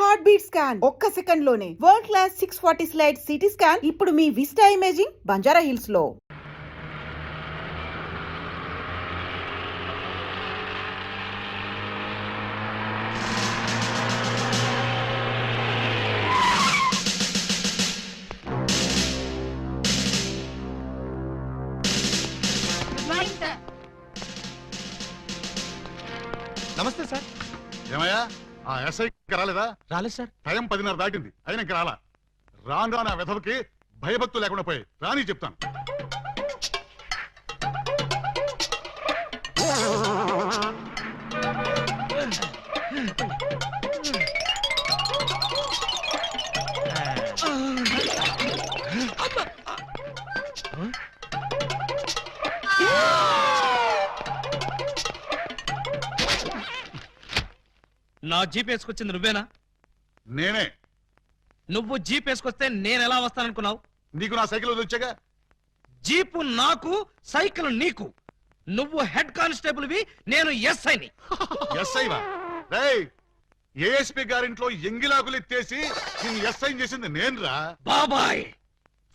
Heart beat scan ఒక్క second లోనే world class 640 slide CT scan ఇప్పుడు మీ విస్టా ఇమేజింగ్ బంజారా హిల్స్ లో. నమస్తే సార్. ఏమయ్యా ఆ ఎస్ఐ రాలేదా? రాలేదు సార్. టైం 10:30 దాటింది అయినా ఇంకా రాలా. రాను నా వెధవకి భయభక్తులు లేకుండా పోయి రాని చెప్తాను. నా జీప్ వేసుకొచ్చింది నువ్వేనా? నేనే. నువ్వు జీప్ వేసుకొస్తే నేను ఎలా వస్తాననుకున్నావు? నీకు నా సైకిల్ వచ్చాగా. జీపు నాకు, సైకిల్ నీకు. నువ్వు హెడ్ కానిస్టేబుల్వి, నేను ఎస్ఐని. ఎస్ఐవా? రేయ్, ఏఎస్పీ గారింట్లో ఎంగిలాకులు ఎత్తేసి నిన్ను ఎస్ఐ చేసింది నేనురా. బాబాయ్,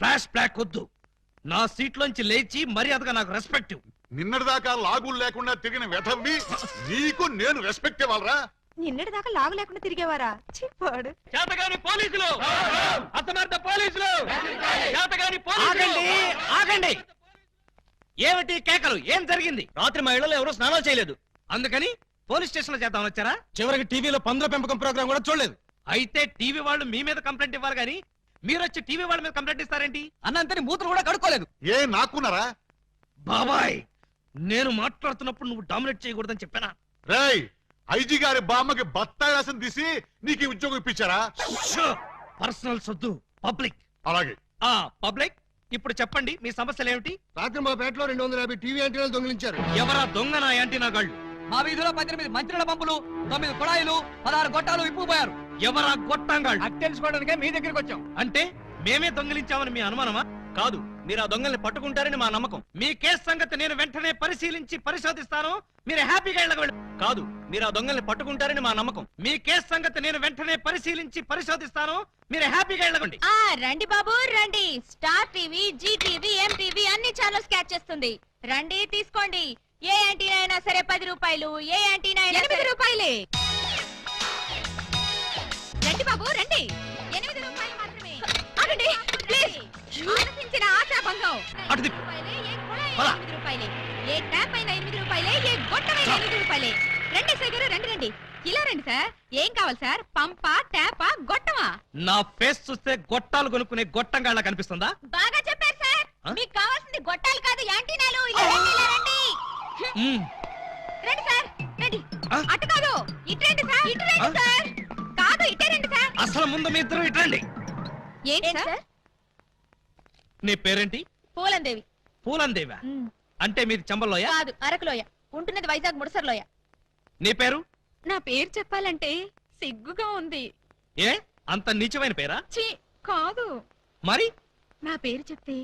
ఫ్లాష్ బ్లాక్ వద్దు. నా సీట్లోంచి లేచి మర్యాదగా నాకు రెస్పెక్ట్. నిన్నటిదాకా లాగులు లేకుండా తిరిగిన వెధవ్వి నీకు నేను రెస్పెక్ట్ ఇవ్వాలరా? నిన్నటి దాకా లాగు లేకుండా తిరిగేవారా? చెప్పాడు. చేతగాని పోలీసులు, అసమర్థ పోలీసులు, చేతగాని పోలీసులు. ఆగండి. ఏమిటి కేకలు? ఏం జరిగింది? రాత్రి మా ఇళ్లలో ఎవరూ స్నానాలు చేయలేదు, అందుకని పోలీస్ స్టేషన్ లో చేద్దామని వచ్చారా? చివరికి టీవీలో పందుల పెంపకం ప్రోగ్రాం కూడా చూడలేదు. అయితే టీవీ వాళ్ళు మీ మీద కంప్లైంట్ ఇవ్వాలి గానీ మీరు వచ్చి టీవీ వాళ్ళ మీద కంప్లైంట్ ఇస్తారేంటి? అన్నంతని మూతులు కూడా కడుక్కోలేదు. ఏ నాకున్నారా? బాబాయ్, నేను మాట్లాడుతున్నప్పుడు నువ్వు డామినేట్ చేయకూడదని చెప్పానా? రేయ్, ఐజీ గారి బామ్మకి బత్తాయి రసం తీసి నీకు ఉద్యోగం ఇప్పించారా? పర్సనల్ సొద్దు, పబ్లిక్. అలాగే. పబ్లిక్, ఇప్పుడు చెప్పండి మీ సమస్యలు ఏమిటి? రాత్రి మా పేటలో 250 టీవీ యాంటీనాలు దొంగిలించారు. ఎవరా దొంగ? నా యాంటీనా గాళ్ళు. మా వీధిలో 18 మంత్రుల పంపులు, 9 కుళాయిలు, 16 గొట్టాలు విప్పుపోయారు. ఎవరా గొట్టంగాళ్ళు? అది తెలుసుకోవడానికే మీ దగ్గరికి వచ్చాం. అంటే మేమే దొంగిలించామని మీ అనుమానమా? కాదు, మీరు ఆ దొంగల్ని పట్టుకుంటారని మా నమ్మకం. మీ కేసు సంగతి నేను వెంటనే పరిశీలించి పరిశోధిస్తాను. మీరు హ్యాపీగా వెళ్ళగలరు. కాదు, మీరు ఆ దొంగల్ని పట్టుకుంటారని మా నమ్మకం. మీ కేసు సంగతి నేను వెంటనే పరిశీలించి పరిశోధిస్తాను. మీరు హ్యాపీగా వెళ్ళగండి. రండి బాబు రండి. Star TV, Zee TV, MTV అన్ని ఛానల్స్ క్యాచ్ చేస్తుంది. రండి తీసుకోండి. ఏ యాంటీనా అయినా సరే 10 రూపాయలు, ఏ యాంటీనా అయినా 8 రూపాయలే. రండి బాబు రండి. 8 రూపాయలు మాత్రమే. ఆగండి ప్లీజ్. ఆలోచించిన ఆశాభంగం. 8 రూపాయలే. ఏ కుళాయి 8 రూపాయలే. ఏ ట్యాప్ అయినా 8 రూపాయలే. ఏ గొట్టమైనా 8 రూపాయలే. రండి సార్ గారు, రండి రండి. ఇలా రండి సార్. ఏం కావాలి సార్? పంపా, ట్యాపా, గొట్టమా? నా ఫేస్ చూస్తే గొట్టాలు కొనుక్కునే గొట్టంగాళ్ళ కనిపిస్తుందా? బాగా చెప్పారు సార్. మీకు కావాల్సింది గొట్టాలు కాదు, యాంటీనాలు. ఇలా రండి, ఇలా రండి. రండి సార్ రండి. అటు కాదు, ఇటు రండి సార్. ఇటు రండి సార్. కాదు, ఇటే రండి సార్. అసలు ముందు మీ ఇద్దరు ఇటు రండి. ఏంటి సార్? నీ పేరేంటి? పూలందేవి. పూలందేవా? అంటే మీది చంబల్లోయ? కాదు, అరకులోయ. ఉంటున్నది వైజాగ్ ముడసర్లోయ. నీ పేరు? నా పేరు చెప్పాలంటే సిగ్గుగా ఉంది. ఏ అంత నీచమైన పేరా? ఛీ, కాదు. మరి నా పేరు చెప్తే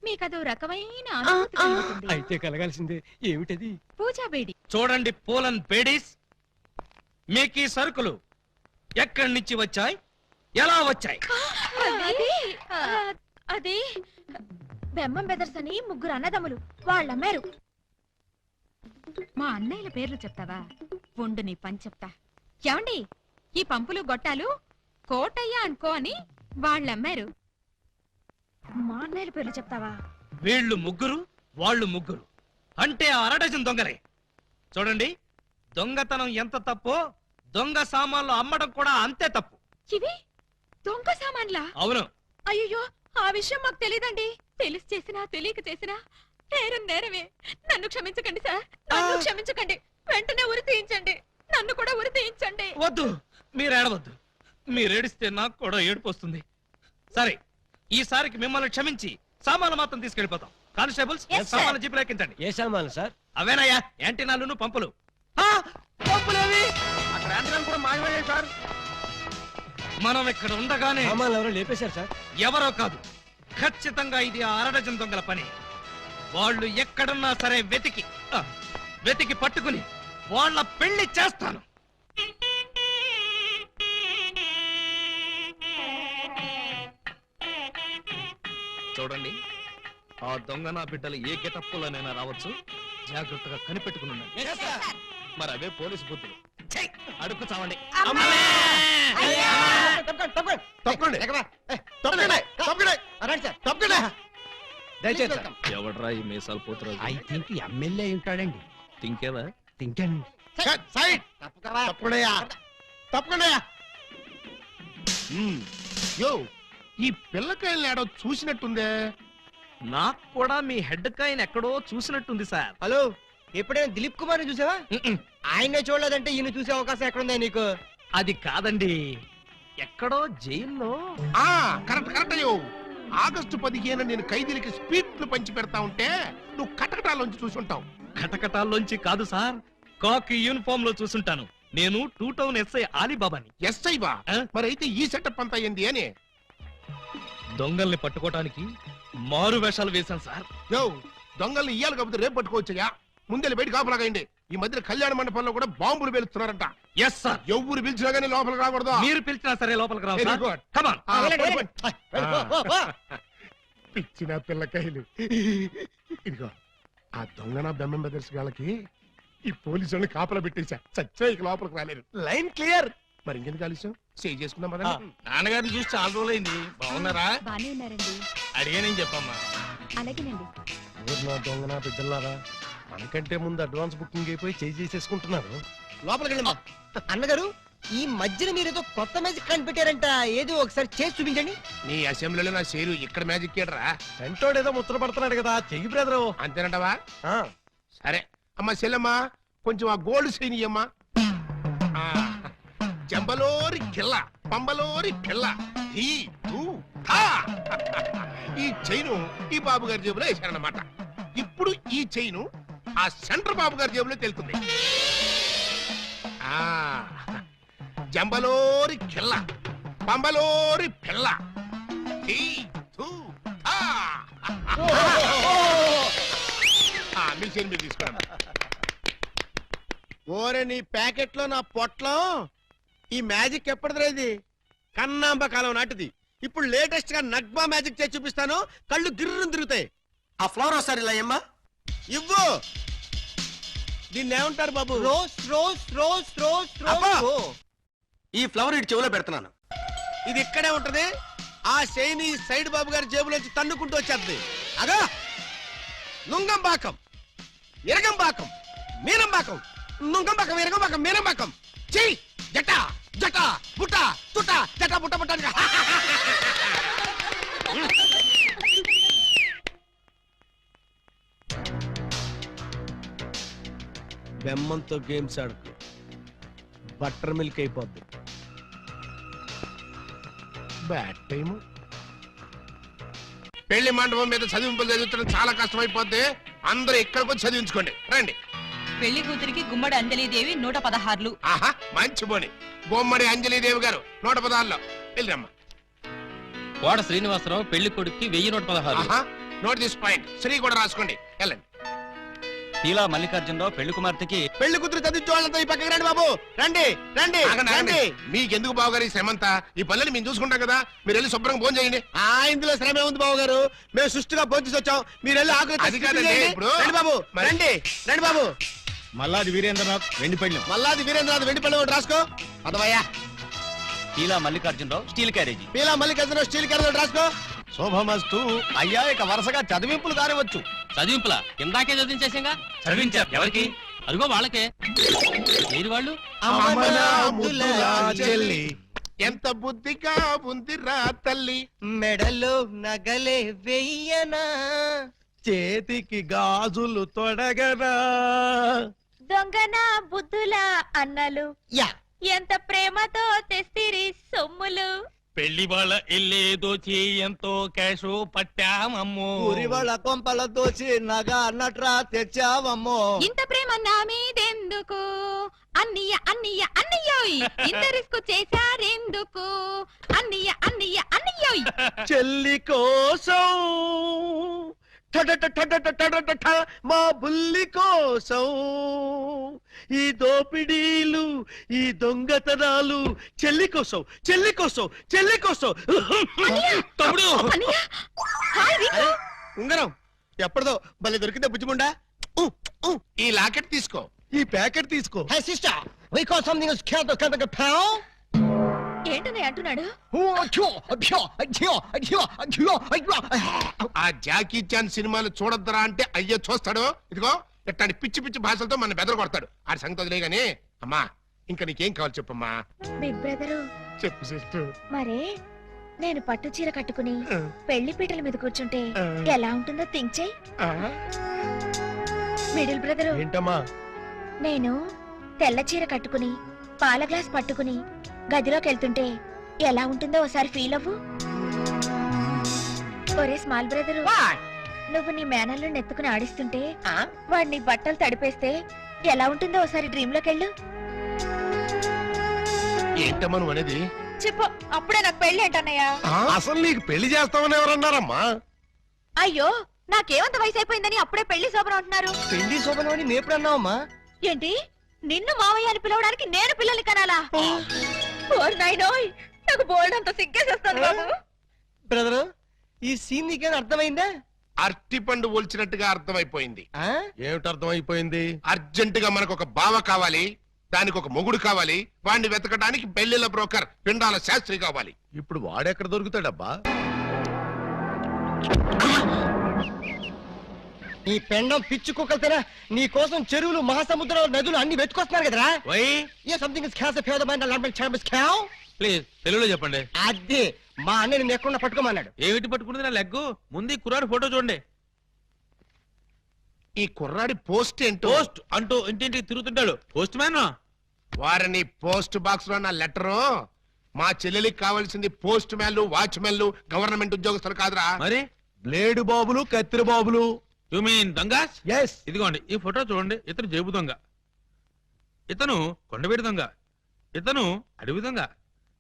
మీకదో రకమైన అనుభూతి కలుగుతుంది. అయితే కలగాల్సిందే. ఏమిటది? పూజా బేడి. చూడండి పూలన్ బేడీస్, మీకు ఈ సరుకులు ఎక్కడి నుంచి వచ్చాయి, ఎలా వచ్చాయి? అది బెమ్మం బెదర్స్ అని 3 అన్నదమ్ములు వాళ్ళమ్మారు. మా అన్నయ్యల పేర్లు చెప్తావా? ఉండు నీ పని చెప్తా. ఏమండి, ఈ పంపులు గొట్టాలు కోటయ్య అనుకో అని వాళ్ళమ్మారు. మా అన్నయ్యల పేర్లు చెప్తావా? వీళ్ళు 3, వాళ్ళు 3, అంటే 1/2 డజన్ దొంగలే. చూడండి, దొంగతనం ఎంత తప్పో దొంగ సామాన్లు అమ్మడం కూడా అంతే తప్పు. ఇవి దొంగ సామాన్లా? అవును. అయ్యో, ఆ విషయం మాకు తెలీదండి. తెలిసి చేసినా తెలియక చేసినా నేరం నేరమే. నన్ను క్షమించకండి సార్, నన్ను క్షమించకండి. వెంటనే ఉరి తీయించండి. నన్ను కూడా ఉరి తీయించండి. వద్దు, మీరు ఏడవద్దు. మీరేడిస్తే నాకు కూడా ఏడుపు వస్తుంది. సరే, ఈసారికి మిమ్మల్ని క్షమించి సామాన్లు మాత్రం తీసుకెళ్లిపోతాం. కానిస్టేబుల్స్, సామాన్లు జీపులో ఎక్కించండి. ఏ సామాన్లు సార్? అవేనయ్యా, యాంటీనాలు, పంపులు. పంపులేవి? అక్కడ యాంటీనాలు కూడా మాయమయ్యాయి సార్. మనం ఇక్కడ ఉండగానే సామాన్లు ఎవరో లేపేశారు సార్. ఎవరో కాదు, ఖచ్చితంగా ఇది 1/2 డజన్ దొంగల పని. వాళ్ళు ఎక్కడున్నా సరే వెతికి పట్టుకుని వాళ్ళ పెళ్లి చేస్తాను. చూడండి, ఆ దొంగ నా బిడ్డలు ఏ గెటప్పులోనైనా రావచ్చు, జాగ్రత్తగా కనిపెట్టుకుని ఉండండి. మరి అవే పోలీసు బుద్ధులు. అడుక్కు చావండి. ఎవడ్రా ఈ మీసాలు పోతురాజు? ఐ థింక్ ఎమ్మెల్యే ఉంటాడండి. తింకేవా? తింటాను. యో ఈ పిల్లకాయలు ఏడో చూసినట్టుందే. నాకు కూడా మీ హెడ్ కాయన్ ఎక్కడో చూసినట్టుంది సార్. హలో, ఎప్పుడైనా దిలీప్ కుమార్ చూసావా? ఆయనే చూడలేదంటే ఈయన చూసే అవకాశం ఎక్కడుందా నీకు? అది కాదండి, ఎక్కడో జైల్లో. ఆ కరెక్ట్ కరెక్ట్ అయ్యో. ఆగస్టు 15 నేను ఖైదీలకి స్పీడ్లు పంచి పెడతా ఉంటే నువ్వు కటకటాలోంచి చూసుంటావు. కటకటాల్లోంచి కాదు సార్, కాకి యూనిఫామ్ లో చూసుంటాను. నేను 2 టౌన్ ఎస్ఐ ఆలీబాబాని. ఎస్ఐ బా మరి అయితే ఈ సెటప్ అంతా ఏంది అని? దొంగల్ని పట్టుకోవటానికి మారు వేషాలు వేశాను సార్. యో దొంగల్ని ఇయ్యాలి కాకపోతే రేపు పట్టుకోవచ్చయ్యా. ముందే బయట కాపలాగండి. ఈ మధ్య కళ్యాణ మండపంలో కూడా బాంబులు పేలుస్తున్నారంట. Yes sir. ఎవరు పిలిచినా గానీ లోపలికి రాకూడదు. మీరు పిలిచినా సరే లోపలికి రావు Very sir. good. Come on. పిచ్చిన పిల్లకాయలు. ఇదిగో ఆ దొంగన బెమ్మం బెదర్స్ గాళ్ళకి ఈ పోలీసు వాళ్ళని కాపలా పెట్టేశా. చచ్చా ఇక లోపలికి రాలేరు. Line clear. మరి ఇంకెందుకు ఆలస్యం? సేవ్ చేసుకుందాం పద. నాన్నగారిని చూసి చాలా రోజులైంది. బాగున్నారా? బానే ఉన్నారండి. అడిగానని చెప్పమ్మా. అలాగేనండి. దొంగన బిడ్డలారా, మనకంటే ముందు అడ్వాన్స్ బుకింగ్ అయిపోయి చేసేసుకుంటున్నారు. లోపలికి వెళ్ళమ్మా. అన్నగారు, ఈ మధ్యన మీరు ఏదో కొత్త మ్యాజిక్ కనిపెట్టారంట. ఏదో ఒకసారి చేసి చూపించండి. నీ అసెంబ్లీలో నా షేరు ఇక్కడ మ్యాజిక్ ఏడరా? వెంటోడు ఏదో ముచ్చట పడుతున్నాడు కదా, చెయ్యి బ్రదరు. అంతేనంటవా? సరే అమ్మా చెల్లమ్మా, కొంచెం ఆ గోల్డ్ చైన్ ఇయ్యమ్మా. జంబలోరి కిల్ల పంబలోరి పిల్ల ఈ చైను ఈ బాబు గారి జేబులో వేశారన్నమాట. ఇప్పుడు ఈ చైను ఆ సెంటర్ బాబు గారి జేబులో తెలుతుంది. జంబలోరి కిల్ల పంబలోరి పిల్ల మీ చైన్ మీరు తీసుకోండి. ఓరే నీ ప్యాకెట్ లో నా పొట్లం, ఈ మ్యాజిక్ ఎప్పటిదిరా? ఇది కన్నాంబ కాలం నాటిది. ఇప్పుడు లేటెస్ట్ గా నగ్మా మ్యాజిక్ చేసి చూపిస్తాను. కళ్ళు గిర్రం తిరుగుతాయి. ఆ ఫ్లవర్ ఒకసారి ఇలా అమ్మా ఇవ్వు. దీన్ని ఏమంటారు బాబు? Rose rose rose rose rose. ఈ ఫ్లవర్ ఇటు చెవులో పెడుతున్నాను. ఇది ఇక్కడే ఉంటది. ఆ శైని సైడ్ బాబు గారి జేబులోంచి తన్నుకుంటూ వచ్చేది. అగా నుంగంబాకం, ఇరగంబాకం, మీనంబాకం, నుంగంబాకం, ఇరగంబాకం, మీనంబాకం. చెయ్యి జట జట బుట్ట తుట జట బుట్ట బుట్ట. బెమ్మంతో గేమ్స్ ఆడుకు, బటర్ మిల్క్ అయిపోద్ది. Bad time. పెళ్లి మండపం మీద చదివింపులు చదువుతున్న చాలా కష్టం అయిపోద్ది. అందరూ ఇక్కడికి వచ్చి చదివించుకోండి. రండి. పెళ్లి కూతురికి గుమ్మడి అంజలీదేవి 116. ఆహా మంచి బోని. బొమ్మడి అంజలీదేవి గారు 116లో వెళ్ళరమ్మా. కోడ శ్రీనివాసరావు పెళ్లి కొడుక్కి 1116. ఆహా నోట్ దిస్ పాయింట్. శ్రీ కూడా రాసుకోండి. వెళ్ళండి. తీలా మల్లికార్జునరావు పెళ్లి కుమార్తెకి పెళ్లి కూతురు చదివించే వాళ్ళంతా ఈ పక్కకి రండి బాబు. రండి రండి రండి. మీకెందుకు బావగారు ఈ శ్రమంతా? ఈ పనులు మేము చూసుకుంటాం కదా. మీరు వెళ్ళి శుభ్రంగా భోజనం చేయండి. ఇందులో శ్రమే ఉంది బాబు గారు. మేము సుష్టిగా భోజనం వచ్చాం. మీరు వెళ్ళి ఆకులు అది కాదండి ఇప్పుడు. రండి బాబు రండి రండి బాబు. మల్లాది వీరేంద్రనాథ్ వెండి పళ్ళెం. మల్లాది వీరేంద్రనాథ్ వెండి పళ్ళెం ఒకటి రాసుకో. పదవయ్యా. Peela Mallikarjunarao steel carriage. Peela Mallikarjunarao steel carriage ఒకటి రాసుకో. శోభమస్తు. అయ్యా ఇక వరుసగా చదివింపులు కానివచ్చు. చదివింపులా? ఇందాకే చదివించేసాగా. చదివించారు ఎవరికి? అదిగో వాళ్ళకే. ఏది వాళ్ళు? చెల్లి ఎంత బుద్ధిగా ఉందిరా తల్లి. మెడలో నగలే వెయ్యనా, చేతికి గాజులు తొడగనా. దొంగన బుద్ధుల అన్నలు యా ఎంత ప్రేమతో తెస్తిరి సొమ్ములు. పెళ్లి వాళ్ళ ఇల్లేదో ఎంతో క్యాషు పట్టామమ్మో. ఊరి వాళ్ళ కొంపల దోచి నగా నట్రా తెచ్చావమ్మో. ఇంత ప్రేమ నా మీదెందుకు అన్నయ్య అన్నయ్య అన్నయ్యోయ్. ఇంత రిస్క్ చేశారెందుకు అన్నయ్య అన్నయ్య అన్నయ్యోయ్. చెల్లి కోసం మా బుల్లి కోసం ఈ దోపిడీలు ఈ దొంగతనాలు చెల్లి కోసం చెల్లి కోసం చెల్లి కోసం తమ్ముడు అరే, ఉంగరం ఎప్పటిదో భలే దొరికిందా బుజ్జిముండా ఈ లాకెట్ తీసుకో ఈ ప్యాకెట్ తీసుకో ఏంటనే అంటున్నాడు? ఆ జాకీ చాన్ సినిమాలు చూడొద్దరా అంటే అయ్యో చూస్తాడు. ఇదిగో ఇట్లాంటి పిచ్చి పిచ్చి భాషలతో మన బెదర కొడతాడు. ఆ సంగతి వదిలే గానీ అమ్మా ఇంకా నీకేం కావాలి చెప్పమ్మా. బిగ్ బ్రదరు, చెప్పు సిస్టర్. మరే నేను పట్టు చీర కట్టుకుని పెళ్లి పీటల మీద కూర్చుంటే ఎలా ఉంటుందో థింక్ చెయ్. మిడిల్ బ్రదరు, ఏంటమ్మా నేను తెల్ల చీర కట్టుకుని పాల గ్లాస్ పట్టుకుని గదిలోకి వెళ్తుంటే ఎలా ఉంటుందో ఒకసారి ఫీల్ అవ్వు. ఒరే స్మాల్ బ్రదరు, నువ్వు నీ మేనల్లో నెత్తుకుని ఆడిస్తుంటే వాడు నీ బట్టలు తడిపేస్తే ఎలా ఉంటుందో ఒకసారి డ్రీమ్ లోకి వెళ్ళు. ఏంటమ్మా నువ్వు అనేది? చెప్పు, అప్పుడే నాకు పెళ్లి ఏంటన్నయ్యా? అసలు నీకు పెళ్లి చేస్తామని ఎవరన్నారమ్మా? అయ్యో, నాకేమంత వయసు అయిపోయిందని అప్పుడే పెళ్లి శోభనం అంటున్నారు. పెళ్లి శోభనం అని నేప్పుడన్నావమ్మా? ఏంటి, నిన్ను మావయ్య అని పిలవడానికి నేను పిల్లల్ని కనాలా? ఓర్ నాయనోయ్, నాకు బోల్డ్ అంత సిగ్గేసేస్తాను బాబు. బ్రదరు, ఈ సీన్ నీకేనా అర్థమైందా? అరటి పండు ఒలిచినట్టుగా అర్థమైపోయింది. ఏమిటి అర్థమైపోయింది? అర్జెంట్ గా మనకు ఒక బావ కావాలి, దానికి ఒక మొగుడు కావాలి, వాడిని వెతకడానికి పెళ్లిళ్ళ బ్రోకర్ పిండాల శాస్త్రి కావాలి. ఇప్పుడు వాడెక్కడ దొరుకుతాడబ్బా? నీ పెండం పిచ్చి కుక్కలతోనే నీ కోసం చెరువులు మహాసముద్రాలు నదులు అన్ని వెతుకొస్తున్నారు కదరా. వై సంథింగ్ ప్లీజ్ తెలుగులో చెప్పండి. అదే మా అన్న నేను ఎక్కడ పట్టుకోమన్నాడు. ఏమిటి పట్టుకున్నది నా లెగ్గు? ముందు ఈ కుర్రాడు ఫోటో చూడండి. ఈ కుర్రాడి పోస్ట్ ఏంటో? పోస్ట్ అంటూ ఇంటింటికి తిరుగుతుంటాడు. Postman. వారిని పోస్ట్ బాక్స్ లో నా లెటరు. మా చెల్లెలికి కావాల్సింది పోస్ట్ మ్యాన్లు, వాచ్మెన్లు, గవర్నమెంట్ ఉద్యోగస్తులు కాదురా. మరి బ్లేడు బాబులు, కత్తిరి బాబులు. యు మీన్ దొంగస్? ఎస్. ఇదిగోండి ఈ ఫోటో చూడండి. ఇతను జేబు దొంగ, ఇతను కొండవీడి దొంగ, ఇతను అడవి దొంగ,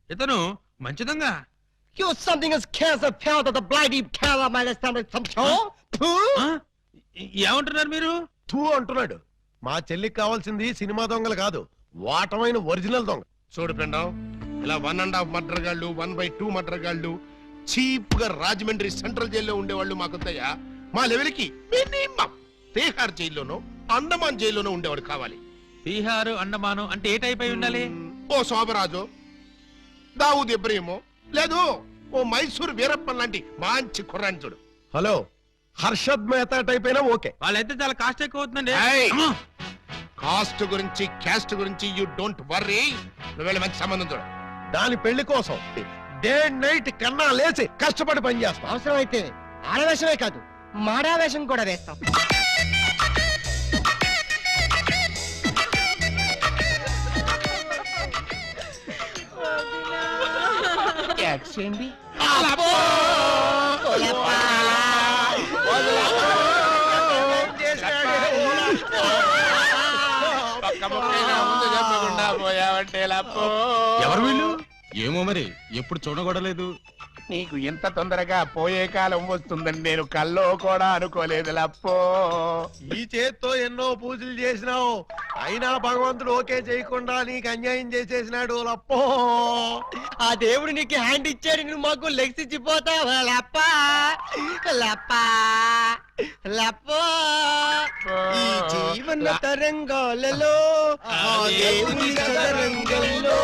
ఇతను మంచి దొంగ. ఏమంటున్నారు మీరు? తూ అంటున్నాడు. మా చెల్లికి కావాల్సింది సినిమా దొంగలు కాదు, వాటమైన ఒరిజినల్ దొంగ. చూడు పెండం, ఇలా 1.5 మర్డర్ గాళ్ళు, 1/2 మర్డర్ గాళ్ళు చీప్ గా రాజమండ్రి సెంట్రల్ జైల్లో ఉండేవాళ్ళు మాకొద్దయ్యా. మా లెవెల్కి మినిమం తీహార్ జైల్లోనో అండమాన్ జైల్లోనో ఉండేవాడు కావాలి. బీహారు అండమాను అంటే ఏ టైప్ అయి ఉండాలి? ఓ శోభరాజు, దావూద్ ఇబ్రహీమో, లేదు ఓ మైసూర్ వీరప్పన్ లాంటి మంచి కుర్రాన్ని చూడు. హలో, హర్షద్ మెహతా టైప్ అయినా ఓకే. వాళ్ళైతే చాలా కాస్ట్ ఎక్కువ అవుతుందండి. ఏయ్! కాస్ట్ గురించి క్యాస్ట్ గురించి యూ డోంట్ వర్రీ. నువ్వు మంచి సంబంధం చూడు. దాని పెళ్లి కోసం డే నైట్ కన్నా లేచి కష్టపడి పని చేస్తాం. అవసరం అయితే ఆడవేషమే కాదు మాడావేషం కూడా వేస్తాం. ఎవరు వీళ్ళు? ఏమో మరి, ఎప్పుడు చూడగొడలేదు. నీకు ఇంత తొందరగా పోయే కాలం వస్తుందని నేను కల్లో కూడా అనుకోలేదు లప్పో. ఈ చేత్తో ఎన్నో పూజలు చేసినావు, అయినా భగవంతుడు ఓకే చేయకుండా నీకు అన్యాయం చేసేసినాడు లప్పో. ఆ దేవుడు నీకు హ్యాండ్ ఇచ్చాడు, నువ్వు మాకు లెగ్స్ ఇచ్చిపోతావా లప్ప లప్ప లప్పో. ఈ జీవన తరంగాలలో ఆ దేవుని చదరంగంలో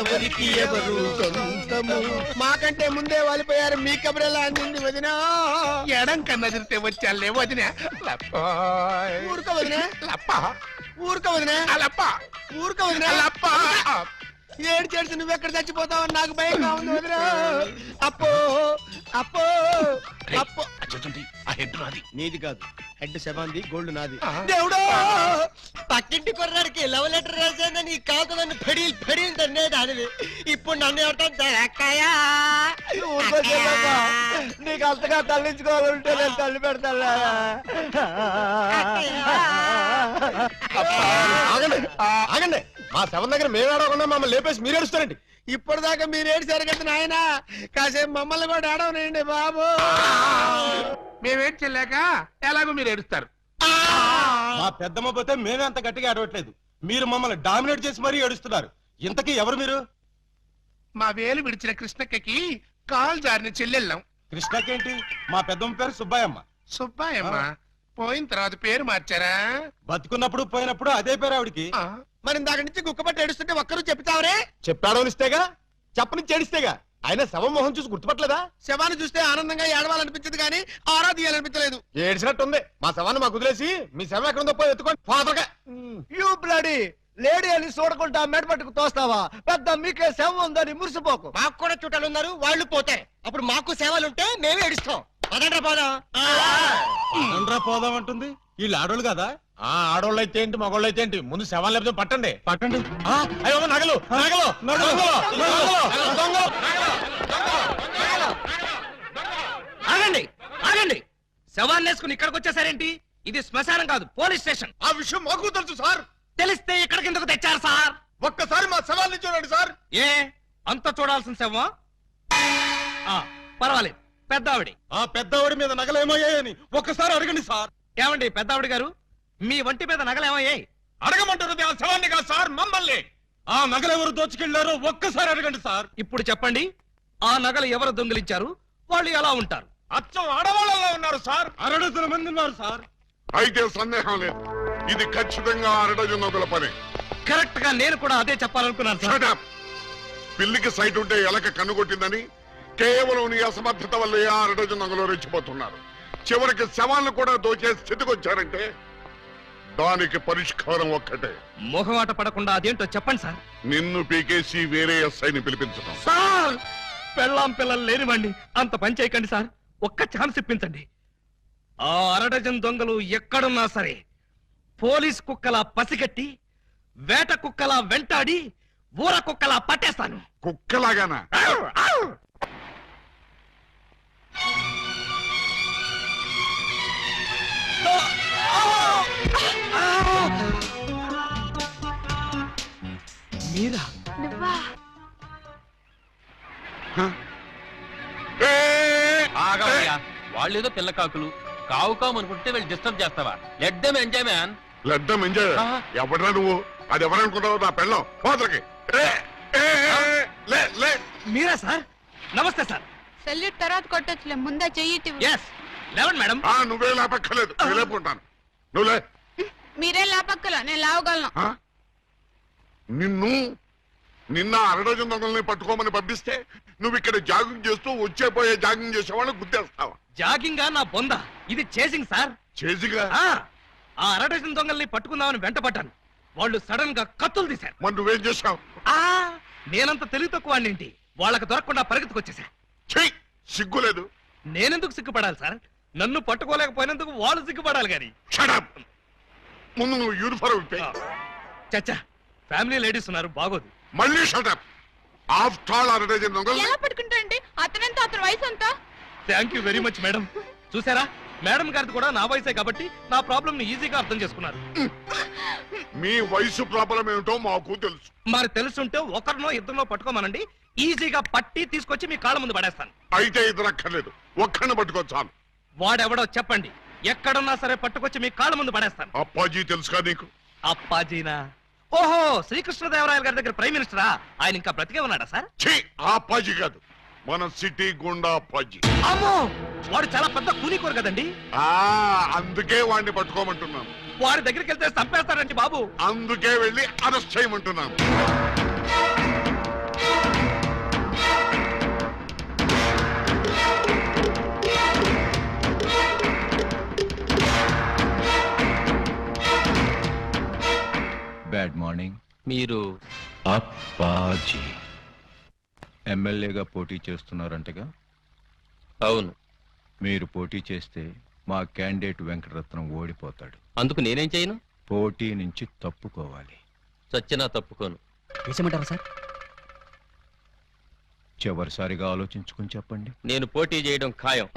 ఎవరికి ఎవరు సొంతము. మాకంటే ముందే వాలిపోయారు, మీ కబరెలా అందింది వదిన. ఎడం కన్నా తిరితే వచ్చాలే వదిన. ఊరుక వదిన లప్ప, ఊరుక వదిన లప్ప, ఊరుక వదిన లప్ప. ఏడు చేసి నువ్వెక్కడ చచ్చిపోతావు నాకు భయంగా ఉంది వదిన. అప్పో అప్పో అప్పో. ఆ హెడ్ నాది, నీది కాదు. హెడ్ శవాంది, గోల్డ్ నాది. దేవుడు, పక్కింటి కుర్రాడికి లవ్ లెటర్ రాసేదని కాదు నన్ను ఫెడీలు ఫెడీలు తన్నేదానివి. ఇప్పుడు నన్ను ఏమంటావు? నీకు అంతగా తల్లించుకోవాలంటే నేను తల్లి పెడతాను. ఆగండి, మా శవం దగ్గర మేము ఆడకుండా మమ్మల్ని లేపేసి మీరు ఏడుస్తారండి. ఇప్పటిదాకా మీరు ఏడ్చారు కదా నాయన, కాసేపు మమ్మల్ని కూడా ఆడవనండి బాబు. మేమేం చెల్లాక ఎలాగో మీరు ఏడుస్తారు. మా పెద్దమ్మ పోతే మేమే అంత గట్టిగా ఏడవట్లేదు, మీరు మమ్మల్ని డామినేట్ చేసి మరీ ఏడుస్తున్నారు. ఇంతకీ ఎవరు మీరు? మా వేలు విడిచిన కృష్ణక్కకి కాలు జారిన చెల్లెళ్ళం. కృష్ణకేంటి? మా పెద్దమ్మ పేరు సుబ్బాయమ్మ. సుబ్బాయమ్మ పోయిన తర్వాత పేరు మార్చారా? బతుకున్నప్పుడు పోయినప్పుడు అదే పేరు ఆవిడికి. ఆ, మరి ఇందాక నుంచి గుక్కపట్టి ఏడుస్తుంటే ఒక్కరు చెప్తావరే? చెప్పాడో ఇస్తేగా, చెప్పని చేడిస్తేగా. ఆయన శవం మొహం చూసి గుర్తుపట్టలేదా? శవాన్ని చూస్తే ఆనందంగా ఏడవాలనిపించదు కానీ ఆరా తీయాలనిపించలేదు. ఏడ్చినట్టుంది. మా శవాన్ని మాకు వదిలేసి మీ శవం ఎక్కడుందో పోయి ఎత్తుకోండి ఫాదర్గా. యూ బ్లడీ లేడీ అని చూడకుండా మెడపట్టుకు తోస్తావా? పెద్ద మీకే సేవ ఉందని మురిసిపోకు. మాకు కూడా చుట్టాలు ఉన్నారు, వాళ్ళు పోతారు. అప్పుడు మాకు సేవలుంటే మేమే ఏడుస్తాం. పదండ్రా పోదాం. పదండ్రా పోదాం అంటుంది. వీళ్ళు ఆడోళ్ళు కదా? ఆడోళ్ళు అయితే ఏంటి, మగోళ్ళు అయితే ఏంటి, ముందు శవాలు లేకపోతే పట్టండి పట్టండి. అయ్యో నగలు నగలు నగలు దొంగలు. ఆగండి ఆగండి, శవాన్ని వేసుకుని ఇక్కడికి వచ్చేసారేంటి? ఇది శ్మశానం కాదు, పోలీస్ స్టేషన్. ఆ విషయం మాకు తెలుసు సార్. తెలిస్తే ఇక్కడికి ఎందుకు తెచ్చారు సార్? ఒక్కసారి మా శవాల్ని చూడండి సార్. ఏ అంత చూడాల్సిన శవమా? పర్వాలేదు, పెద్దావిడి. ఆ పెద్దవాడి మీద నగలేమయ్యాయని ఒక్కసారి అడగండి సార్. ఏమండి పెద్దావిడి గారు, మీ వంటి మీద నగలేమయ్యాయి? అడగమంటారు ఆ శవాన్ని కాదు సార్, మమ్మల్ని. ఆ నగలు ఎవరు దోచుకెళ్లారో ఒక్కసారి అడగండి సార్. ఇప్పుడు చెప్పండి, ఆ నగలు ఎవరు దొంగిలించారు, వాళ్ళు ఎలా ఉంటారు? అచ్చం ఆడవాళ్ళలో ఉన్నారు సార్. 600 మంది ఉన్నారు సార్. అయితే సందేహం లేదు, ఇది ఖచ్చితంగా 6 డజన్ నగల పని. కరెక్ట్ గా నేను కూడా అదే చెప్పాలనుకున్నాను సార్. Shut up. పిల్లికి సైట్ ఉంటే ఎలక కన్నుకొట్టిందని కేవలం నీ అసమర్థత వల్ల 6 డజన్ నగలు రెచ్చిపోతున్నారు. చివరికి శవాలను కూడా దోచే స్థితికి వచ్చారంటే దానికి పరిష్కారం ఒక్కటే. మొహమాట పడకుండా అదేంటో చెప్పండి సార్. నిన్ను పీకేసి వేరే ఎస్ఐని పిలిపించడం. సార్ పెళ్ళాం పిల్లలు లేనివ్వండి, అంత పని చేయకండి సార్. ఒక్క ఛాన్స్ ఇప్పించండి. ఆ 6 డజన్ దొంగలు ఎక్కడున్నా సరే పోలీస్ కుక్కలా పసిగట్టి, వేట కుక్కలా వెంటాడి, ఊర కుక్కలా పట్టేస్తాను. కుక్కలాగానా? ఆవ్! ఆవ్! మీరా? వాళ్ళేదో పిల్ల కాకులు కావు కావు అనుకుంటే వీళ్ళు డిస్టర్బ్ చేస్తావా? Let them enjoy man. లడ్డం ఎంజాయ్. ఎవడరా నువ్వు? అది ఎవరనుకుంటావు? నా పెళ్ళం పోతలకి. మీరా సార్? నమస్తే సార్. సెల్యూట్ తర్వాత కొట్టొచ్చులే, ముందే చెయ్యి. ఎస్ లేవండి మేడం. నువ్వే లేపక్కర్లేదు, నేను లేపుకుంటాను. నువ్వులే. మీరే లాపక్కల, నేను లావగలను. నిన్న 6 డజన్ దొంగల్ని పట్టుకోమని పంపిస్తే నువ్వు ఇక్కడ జాగింగ్ చేస్తూ వచ్చేపోయే జాగింగ్ చేసేవాళ్ళని గుర్తేస్తావా? జాగింగా నా బొంద, ఇది చేసింగ్ సార్. చేసిగా? ఆ 6 డజన్ దొంగల్ని పట్టుకుందామని వెంటపడ్డాను. వాళ్ళు సడన్ గా కత్తులు తీశారు. మరి నువ్వేం చేశావు? నేనంత తెలివి తక్కువ ఏంటి, వాళ్ళకి దొరకకుండా పరిగెత్తుకొచ్చేసా. సిగ్గులేదు? నేనెందుకు సిగ్గుపడాలి సార్? నన్ను పట్టుకోలేకపోయినందుకు వాళ్ళు సిగ్గుపడాలి గాని. ముందు నువ్వు యూనిఫారం చచ్చా, ఫ్యామిలీ లేడీస్ ఉన్నారు, బాగోదు. మళ్ళీ షటప్. ఆఫ్టర్ ఆల్ 6 డజన్ దొంగలు. ఎలా పట్టుకుంటారండి? అతనంతా అతని వయసు అంతా. Thank you very much madam. చూసారా, మేడం గారిది కూడా నా వయసే కాబట్టి నా ప్రాబ్లం ని ఈజీగా అర్థం చేసుకున్నారు. మీ వయసు ప్రాబ్లం ఏమిటో మాకు తెలుసు. మరి తెలుసుంటే ఒకరినో ఇద్దరినో పట్టుకోమనండి, ఈజీగా పట్టి తీసుకొచ్చి మీ కాళ్ళ ముందు పడేస్తాను. అయితే ఇద్దరు అక్కర్లేదు, ఒక్కడిని పట్టుకొచ్చాను. వాడెవడో చెప్పండి, ఎక్కడున్నా సరే పట్టుకొచ్చి మీ కాళ్ళ ముందు పడేస్తాను. అప్పాజీ తెలుసుగా నీకు? అప్పాజీనా? ఓహో, శ్రీకృష్ణదేవరాయల గారి దగ్గర ప్రైమ్ మినిస్టరా? ఆయన ఇంకా బ్రతికే ఉన్నాడా సార్? ఆ అప్పాజీ కాదు, మన సిటీ గుండా అప్పాజీ. అమ్మో, వాడు చాలా పెద్ద కూలీకోరు కదండి. అందుకే వాడిని పట్టుకోమంటున్నాను. వాడి దగ్గరికి వెళ్తే చంపేస్తాడండి బాబు. అందుకే వెళ్ళి అరెస్ట్ చేయమంటున్నాను. Bad morning. మీరు అప్పాజీ ఎమ్మెల్యేగా పోటీ చేస్తున్నారంటగా? అవును. మీరు పోటీ చేస్తే మా క్యాండిడేట్ వెంకటరత్నం ఓడిపోతాడు. అందుకు నేనేం చేయను? పోటీ నుంచి తప్పుకోవాలి. చచ్చినా తప్పుకోను. వేసేమంటారా సార్? చివరిసారిగా ఆలోచించుకుని చెప్పండి. నేను పోటీ చేయడం ఖాయం.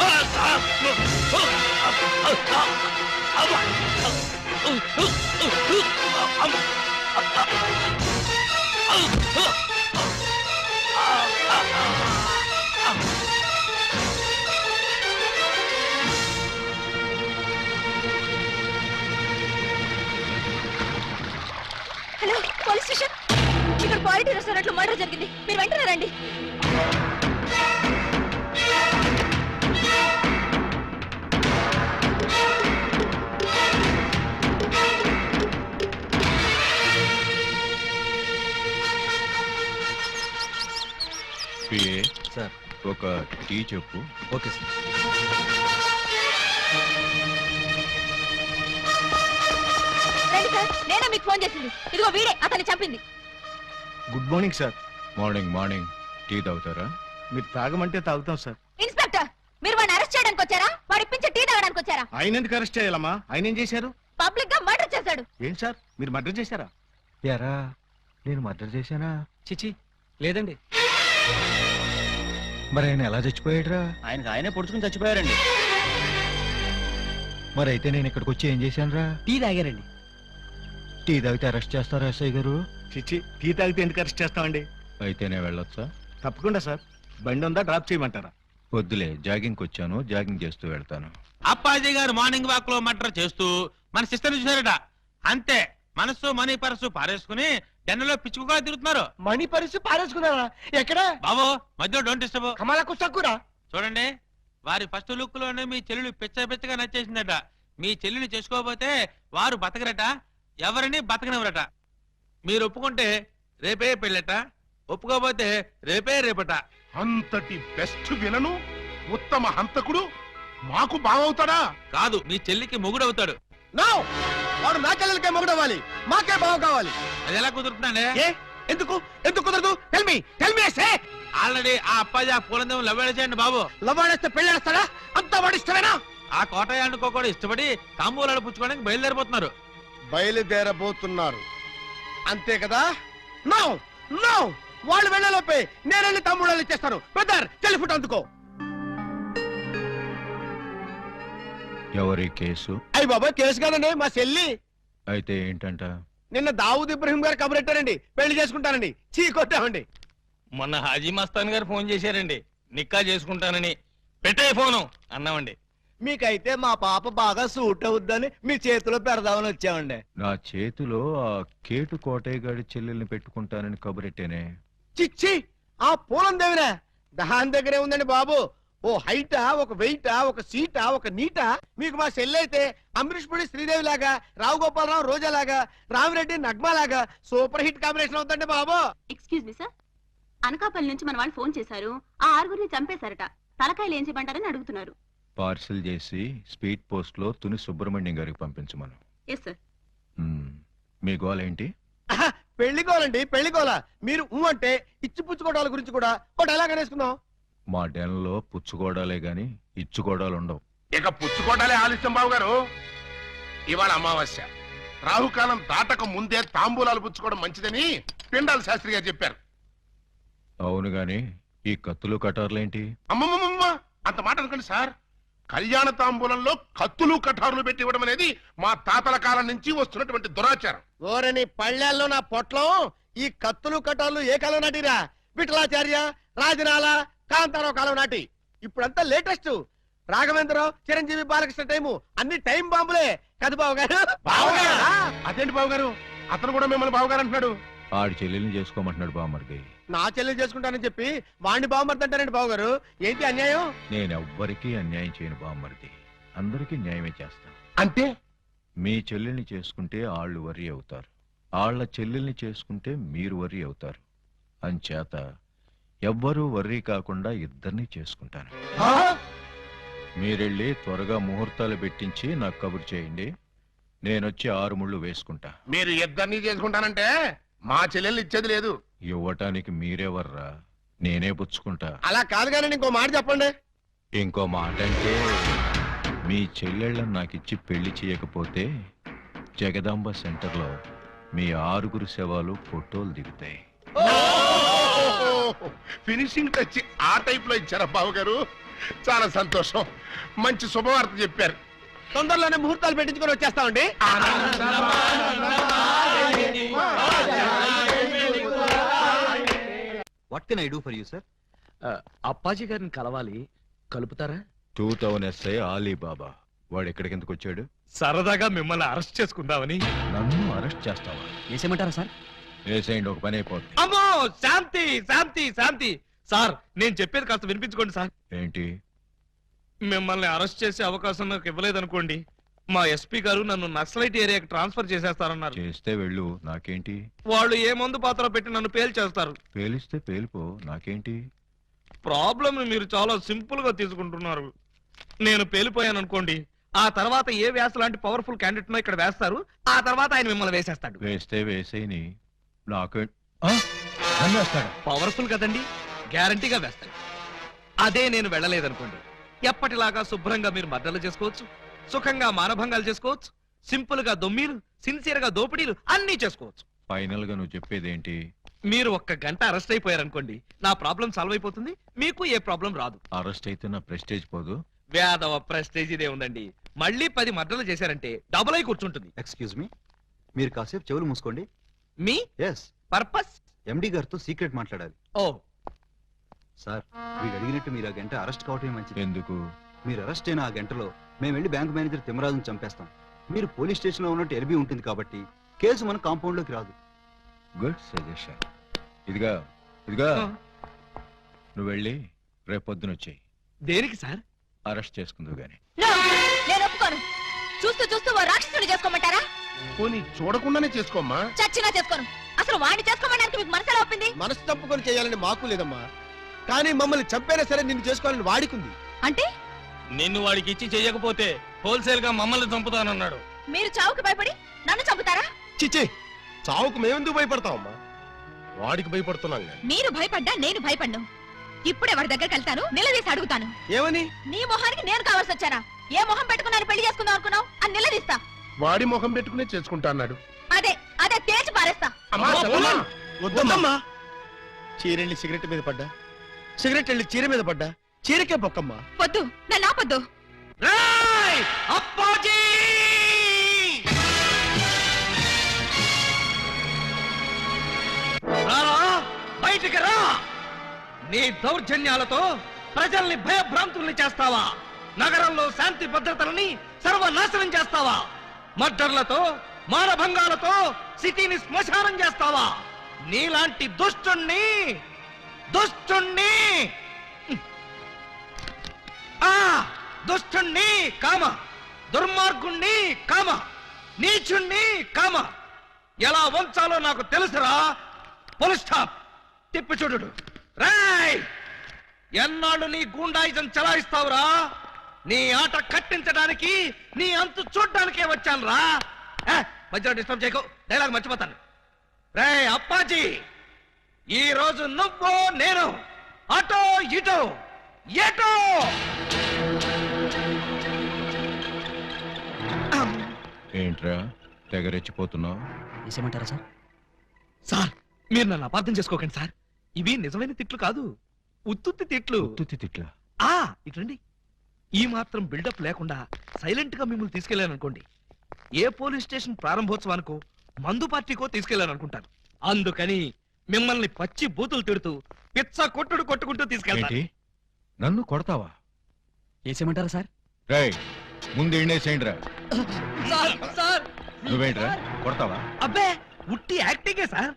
ఇంట్లో మర్డర్ జరిగింది, మీరు వెంటనే రండి. పిఏ సార్ ఒక టీ చెప్పు. Okay sir. రండి సార్, నేనే మీకు ఫోన్ చేసింది. ఇదిగో వీడే అతన్ని చంపింది. Good morning sir. Morning morning tea తాగుతారా? మీరు తాగమంటే తాగుతాం సార్. ఇన్స్పెక్టర్, మీరు వాడిని అరెస్ట్ చేయడానికి వచ్చారా, వాడి ఇప్పించి టీ తాగడానికి వచ్చారా? ఆయన ఎందుకు అరెస్ట్ చేయాలమ్మా? ఆయన ఏం చేశారు? పబ్లిక్ గా మర్డర్ చేశాడు. ఏం సార్ మీరు మర్డర్ చేశారా? యారా నేను మర్డర్ చేశానా? చిచి లేదండి, మరి ఆయన ఎలా చచ్చిపోయాడురా? ఆయనకు ఆయనే పొడుచుకుని చచ్చిపోయారండి. మరి అయితే నేను ఇక్కడికి వచ్చి ఏం చేశానురా? టీ తాగారండి. టీ తాగితే అరెస్ట్ చేస్తారా ఎస్ఐ గారు? చిచ్చి టీ తాగితే ఎందుకు అరెస్ట్ చేస్తామండి? అయితే నేను వెళ్ళొచ్చా? తప్పకుండా సార్. బండి ఉందా, డ్రాప్ చేయమంటారా? వద్దులే, జాగింగ్కి వచ్చాను, జాగింగ్ చేస్తూ వెళ్తాను. అప్పాజీ గారు మార్నింగ్ వాక్ లో మటర్ చేస్తూ మన సిస్టర్ చూసారట. అంతే, మనసు మనీ పరసు పారేసుకుని జనంలో పిచ్చుకుగా తిరుగుతున్నారు. మణి పరిస్థితి పారేసుకున్నారా? ఎక్కడ? బాబు మధ్యలో డోంట్ డిస్టర్బ్. కమలకు సక్కురా. చూడండి, వారి ఫస్ట్ లుక్ లోనే మీ చెల్లెలు పిచ్చగా నచ్చేసిందట. మీ చెల్లిని చేసుకోకపోతే వారు బతకరట, ఎవరిని బతకనివ్వరట. మీరు ఒప్పుకుంటే రేపే పెళ్ళట, ఒప్పుకోకపోతే రేపే రేపట. అంతటి బెస్ట్ విలను ఉత్తమ హంతకుడు మాకు బావవుతాడా? కాదు, మీ చెల్లికి మొగుడవుతాడు. నో, వాడు నా చెల్లెలకే మొగుడవ్వాలి, మాకే బావ కావాలి. అది ఎలా కుదురుతుందండి? ఏ ఎందుకు ఎందుకు కుదరదు? టెల్ మీ సే. ఆల్రెడీ ఆ అప్పాజీ ఆ పూలందేమో లవ్వేళ చేయండి బాబు. లవ్వాడేస్తే పెళ్ళేస్తాడా? అంతా వాడి ఇష్టమేనా? ఆ కోటయ్య అనుకోకుండా ఇష్టపడి తాంబూలాలు పుచ్చుకోవడానికి బయలుదేరిపోతున్నారు. బయలుదేరబోతున్నారు అంతే కదా? నో నో, వాళ్ళు వెళ్ళలోపే నేను వెళ్ళి తమ్ముళ్ళు ఇచ్చేస్తాను. బ్రదర్ టెలిఫోన్ అందుకో. ఎవరి కేసు? అయ్యి బాబాయ్, కేసు కాదండి, మా చెల్లి. అయితే ఏంటంట? నిన్న దావూద్ ఇబ్రహీం గారు కబురెట్టారండి, పెళ్లి చేసుకుంటానండి. చీ కొట్టామండి. మొన్న హాజీ మస్తాన్ గారు ఫోన్ చేశారండి, నిక్కా చేసుకుంటానని. పెట్టే ఫోను అన్నామండి. మీకైతే మా పాప బాగా సూట్ అవుద్దని మీ చేతిలో పెడదామని వచ్చామండి. నా చేతిలో ఆ కేటు కోటయ్య గారి చెల్లెల్ని పెట్టుకుంటానని కబురెట్టేనే. చిచ్చి, ఆ పూలం దేవినా దహాన్ దగ్గరే ఉందండి బాబు. ఓ హైటా, ఒక వెయిటా, ఒక సీటా, ఒక నీటా. మీకు మా చెల్లి అయితే అమరీష్ పుడి శ్రీదేవి లాగా, రావు గోపాలరావు రోజా లాగా, రామిరెడ్డి నగ్మా లాగా సూపర్ హిట్ కాంబినేషన్ అవుతుందండి బాబు. ఎక్స్క్యూజ్ మీ సార్, అనకాపల్లి నుంచి మన వాళ్ళు ఫోన్ చేశారు. ఆ ఆరుగురిని చంపేశారట. తలకాయలు ఏం చేయమంటారని అడుగుతున్నారు. పార్సిల్ చేసి స్పీడ్ పోస్ట్ లో తుని సుబ్రహ్మణ్యం గారికి పంపించమను. Yes sir. మీ గోల్ ఏంటి? ఆహా, పెళ్లిగోలండి, పెళ్లిగోల. మీరు అంటే ఇచ్చి పుచ్చుకోవడాల గురించి కూడా ఒక డైలాగ్ అనేసుకుందాం. మా డెన్లో పుచ్చుకోవడాలే గాని ఇచ్చుకోవడాలు ఉండవు. ఇక పుచ్చుకోవడాలే ఆలస్యం బాబు గారు. ఇవాళ అమావాస్య, రాహుకాలం దాటక ముందే తాంబూలాలు పుచ్చుకోవడం మంచిదని పిండాల శాస్త్రి గారు చెప్పారు. అవును గాని ఈ కత్తులు కటార్లేంటి? అమ్మమ్మమ్మ, అంత మాట అనుకోండి సార్. కళ్యాణ తాంబూలంలో కత్తులు కఠారులు పెట్టి ఇవ్వడం అనేది మా తాతల కాలం నుంచి వస్తున్నటువంటి దురాచారం. ఓరని పళ్ళెల్లో నా పొట్లం. ఈ కత్తులు కటాలు ఏ కాలం నాటిరా? విఠలాచార్య, రాజనాల, కాంతారావు కాలం నాటి. ఇప్పుడంతా లేటెస్ట్. రాఘవేంద్రరావు, చిరంజీవి, బాలకృష్ణ టైము అన్ని టైం బాంబులే కదా బాబు గారు. బావగారా? అదేంటి బాబు గారు, అతను కూడా మిమ్మల్ని బావగారు అంటున్నాడు. ఆడి చెల్లెల్ని చేసుకోమంటున్నాడు బామర్ది. నా చెల్లి చేసుకుంటానని చెప్పి వాణ్ణి బావమర్దంటారండి బాబు గారు. ఏంటి అన్యాయం? నేనెవ్వరికీ అన్యాయం చేయను బామర్ది, అందరికీ న్యాయమే చేస్తాను. అంటే మీ చెల్లెల్ని చేసుకుంటే ఆళ్ళు వర్రీ అవుతారు, ఆళ్ల చెల్లెల్ని చేసుకుంటే మీరు వర్రీ అవుతారు. అంచేత ఎవ్వరూ వర్రీ కాకుండా ఇద్దరిని చేసుకుంటాను. మీరెళ్ళి త్వరగా ముహూర్తాలు పెట్టించి నాకు కబురు చేయండి. నేనొచ్చి 6 ముళ్ళు వేసుకుంటా. మీరు ఇద్దరిని చేసుకుంటానంటే మా చెల్లెల్ని ఇచ్చేది లేదు. ఇవ్వటానికి మీరెవర్రా, నేనే పుచ్చుకుంటా. అలా కాదు కానీ ఇంకో మాట చెప్పండి. ఇంకో మాట అంటే మీ చెల్లెళ్ళని నాకిచ్చి పెళ్లి చేయకపోతే జగదాంబ సెంటర్లో మీ 6 శవాలు ఫోటోలు దిగుతాయి. ఫినిషింగ్ టచ్ ఆ టైప్ లో ఇచ్చారా బాబు గారు? చాలా సంతోషం, మంచి శుభవార్త చెప్పారు. తొందరలోనే ముహూర్తాలు పెట్టించుకొని వచ్చేస్తామండి. What can I do for you sir? Appaji గారిని కలవాలి, కలుపుతారా? 2000 SI ఆలీబాబా వాడు ఎక్కడికెందుకు వచ్చాడు? సరదాగా మిమ్మల్ని అరెస్ట్ చేసుకుందామని. నన్ను అరెస్ట్ చేస్తావా? వేసేయమంటారా సార్? వేసేయండి, ఒక పని అయిపోద్ది. అమ్మో శాంతి శాంతి శాంతి సార్, నేను చెప్పేది కాస్త వినిపించుకోండి సార్. ఏంటి? మిమ్మల్ని అరెస్ట్ చేసే అవకాశం నాకు ఇవ్వలేదనుకోండి, మా ఎస్పీ గారు నన్ను నక్సలైట్ ఏరియాకి ట్రాన్స్ఫర్ చేసేస్తారన్నారు. చేస్తే వెళ్ళు, నాకేంటి? వాళ్ళు ఏ మందు పాత్ర పెట్టి నన్ను పేల్చేస్తారు. పేలిస్తే పేలిపో, నాకేంటి? ప్రాబ్లం మీరు చాలా సింపుల్ గా తీసుకుంటున్నారు. నేను పేలిపోయాను అనుకోండి, ఆ తర్వాత ఏ వ్యాస లాంటి పవర్ఫుల్ క్యాండిడేట్ నో ఇక్కడ వేస్తారు, ఆ తర్వాత ఆయన మిమ్మల్ని వేసేస్తాడు. వేస్తే వేసేయని, నాకు నన్ను వేస్తాడు. పవర్ఫుల్ కదండి, గ్యారంటీగా వేస్తాడు. అదే నేను వెళ్ళలేదనుకోండి, ఎప్పటిలాగా శుభ్రంగా మీరు మర్డర్లు చేసుకోవచ్చు, సుఖంగా మానభంగాలు చేసుకోవచ్చు, సింపుల్ గా దొమ్మీలు, సిన్సియర్ గా దోపిడీలు అన్ని చేసుకోవచ్చు. ఫైనల్ గా నువ్వు చెప్పేదేంటి? మీరు ఒక్క గంట అరెస్ట్ అయిపోయారనుకోండి, నా ప్రాబ్లం సాల్వ్ అయిపోతుంది, మీకు ఏ ప్రాబ్లం రాదు. అరెస్ట్ అయితే నా ప్రెస్టేజ్ పోదు. వేదవ ప్రెస్టేజ్ ఇదే ఉందండి. మళ్ళీ 10 మర్డర్లు చేశారంటే డబుల్ అయి కూర్చుంటుంది. ఎక్స్క్యూజ్ మీ, మీరు కాసేపు చెవులు మూసుకోండి. Me yes, purpose? ఎండి గారితో సీక్రెట్ మాట్లాడాలి. ఓ సార్, మీరు అడిగినట్టు మీరు ఆ గంట అరెస్ట్ కావటమే మంచిది. ఎందుకు? మీరు అరెస్ట్ అయిన ఆ గంటలో మేము వెళ్ళి బ్యాంక్ మేనేజర్ తిమ్మరాజును చంపేస్తాం. మీరు పోలీస్ స్టేషన్ లో ఉన్నట్టు ఎల్బీ ఉంటుంది కాబట్టి కేసు మన కాంపౌండ్ లోకి రాదు. Good suggestion. ఇదిగా నువ్వు వెళ్ళి రేపొద్దున వచ్చేయి. దేనికి సార్? అరెస్ట్ చేసుకుందువు గాని. నేను ఒప్పుకోను. చూస్తూ చూస్తూ ఓ రాక్షసుని చేసుకోమంటారా? పోనీ చూడకుండానే చేసుకోమ్మా. చచ్చినా చేసుకోను. అసలు వాడిని చేసుకోమడానికి మీకు మనసులో ఒప్పింది? మనసు తప్పుకొని చేయాలని మాకు లేదమ్మా, కానీ మమ్మల్ని చంపైనా సరే నిన్ను చేసుకోవాలని వాడికుంది. అంటే నిన్ను వాడికి ఇచ్చి చెయ్యకపోతే హోల్సేల్ గా మమ్మల్ని చంపుతానన్నాడు. మీరు చావుకు భయపడి నన్ను చంపుతారా? చిచ్చి, చావుకు మేమెందుకు భయపడతామమ్మా? వాడికి భయపడుతున్నాం కానీ. మీరు భయపడ్డా నేను భయపడ్ను. ఇప్పుడే వాడి దగ్గరికి వెళ్తాను, నిలదీసి అడుగుతాను. ఏమని? నీ మొహానికి నేను కావాల్సి వచ్చానా? ఏ మొహం పెట్టుకున్నాను పెళ్లి చేసుకుందాం అనుకున్నావు అని నిలదీస్తా. వాడి ముఖం పెట్టుకునే చేసుకుంటా అన్నాడు. అదే అదే తేల్చి పారేస్తా. అమ్మా, చెప్పమ్మా. వద్దమ్మా. చీరెళ్ళి సిగరెట్ మీద పడ్డా, సిగరెట్ వెళ్ళి చీర మీద పడ్డా, చీరకే పొక్కమ్మా. వద్దు, నన్ను ఆపొద్దు. రేయ్! అప్పాజీ! రారా, బయటికి రా. నీ దౌర్జన్యాలతో ప్రజల్ని భయభ్రాంతుల్ని చేస్తావా? నగరంలో శాంతి భద్రతలని సర్వనాశనం చేస్తావా? మర్డర్లతో, మానభంగాలతో సిటీని శ్మశానం చేస్తావా? నీలాంటి దుష్టుణ్ణి దుష్టుణ్ణి కామ, దుర్మార్గుణ్ణి కామ, నీచుణ్ణి కామ ఎలా వంచాలో నాకు తెలుసురా. Full stop. తిప్పి చూడు. రాయ్! ఎన్నాళ్ళు నీ గూండాయిజం చలాయిస్తావురా? నీ ఆట కట్టించడానికి, నీ అంతు చూడ్డానికే వచ్చాను రా. మధ్యలో డిస్టర్బ్ చేయకు, డైలాగ్ మర్చిపోతాను. రేయ్ అప్పాజీ, ఈ రోజు నువ్వు నేను అటో ఇటో ఎటో. ఏంట్రా తెగరెచ్చిపోతున్నావు? వేసేమంటారా సార్? సార్, మీరు నన్ను అపార్థం చేసుకోకండి సార్. ఇవి నిజమైన తిట్లు కాదు, ఉత్తుత్తి తిట్లు. ఉత్తుత్తి తిట్లా? ఇట్లండి. ఈ మాత్రం బిల్డప్ లేకుండా సైలెంట్ గా మిమ్మల్ని తీసుకెళ్లాను అనుకోండి, ఏ పోలీస్ స్టేషన్ ప్రారంభోత్సవానికో మందు పార్టీకో తీసుకెళ్లాను అనుకుంటారు. అందుకని మిమ్మల్ని పచ్చి బూతులు తిడుతూ పిచ్చ కొట్టుకుంటూ తీసుకెళ్తాను. నన్ను కొడతావా? వేసేమంటారా సార్? రేయ్, ముందు ఎండేసేయండి రా. సార్ నువ్వేంట్రా కొడతావా? అబ్బే, ఉట్టి యాక్టింగే సార్.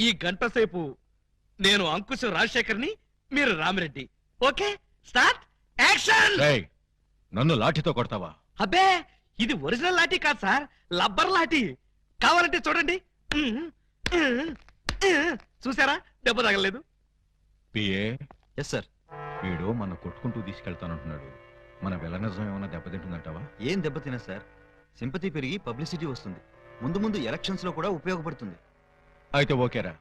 ఈ గంట సేపు నేను అంకుశం రాజశేఖర్ని, మీరు రామిరెడ్డి. Okay, start action. రేయ్, నన్ను లాఠీతో కొడతావా? అబ్బే, ఇది ఒరిజినల్ లాఠీ కాదు సార్, లబ్బర్ లాఠీ. కావాలంటే చూడండి. చూసారా, దెబ్బ తగలేదు. పిఏ. Yes sir. వీడు మన కొట్టుకుంటూ తీసుకెళ్తానంటున్నాడు. మన విలనిజం ఏమైనా దెబ్బతింటుందంటావా? ఏం దెబ్బతినా సార్, సింపతి పెరిగి పబ్లిసిటీ వస్తుంది. ముందు ముందు ఎలక్షన్స్ లో కూడా ఉపయోగపడుతుంది. అయితే ఓకేరా.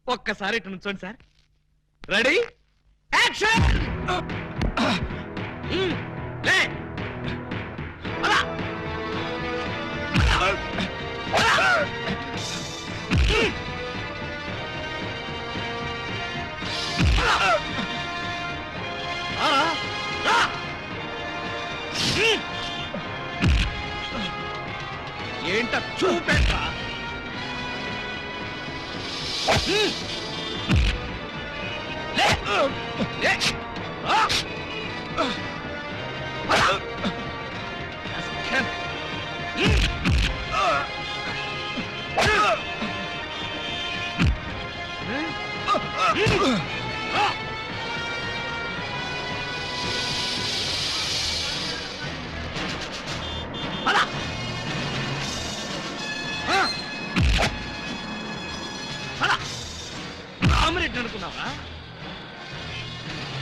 ఒక్కసారి ఇటు నుంచోండి సార్. Ready action. లే అలా ఏంట చూపెట్ట. చేస్తారా?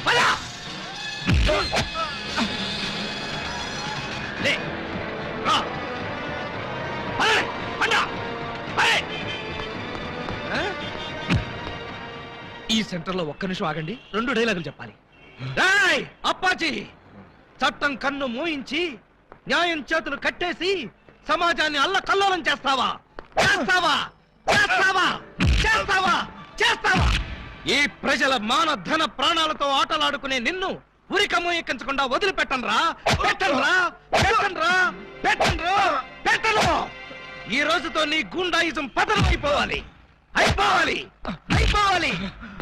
పద! లే, రా. పదండి, పండా, పదే. ఆ? ఈ సెంటర్లో ఒక్క నిమిషం ఆగండి, 2 డైలాగులు చెప్పాలి. రేయ్, అప్పాజీ, చట్టం కన్ను మూయించి న్యాయం చేతులు కట్టేసి సమాజాన్ని అల్లకల్లోలం చేస్తావా? చేస్తావా? చేస్తావా? చేస్తావా? చేస్తావా? ఈ ప్రజల మాన ధన ప్రాణాలతో ఆటలాడుకునే నిన్ను ఉరికమ్ము ఎక్కించకుండా వదిలిపెట్టనురా. పెట్టనురా, పెట్టనురా, పెట్టనురా, పెట్టను. ఈ రోజుతో నీ గుండాయిజం పతనం అయిపోవాలి, అయిపోవాలి, అయిపోవాలి,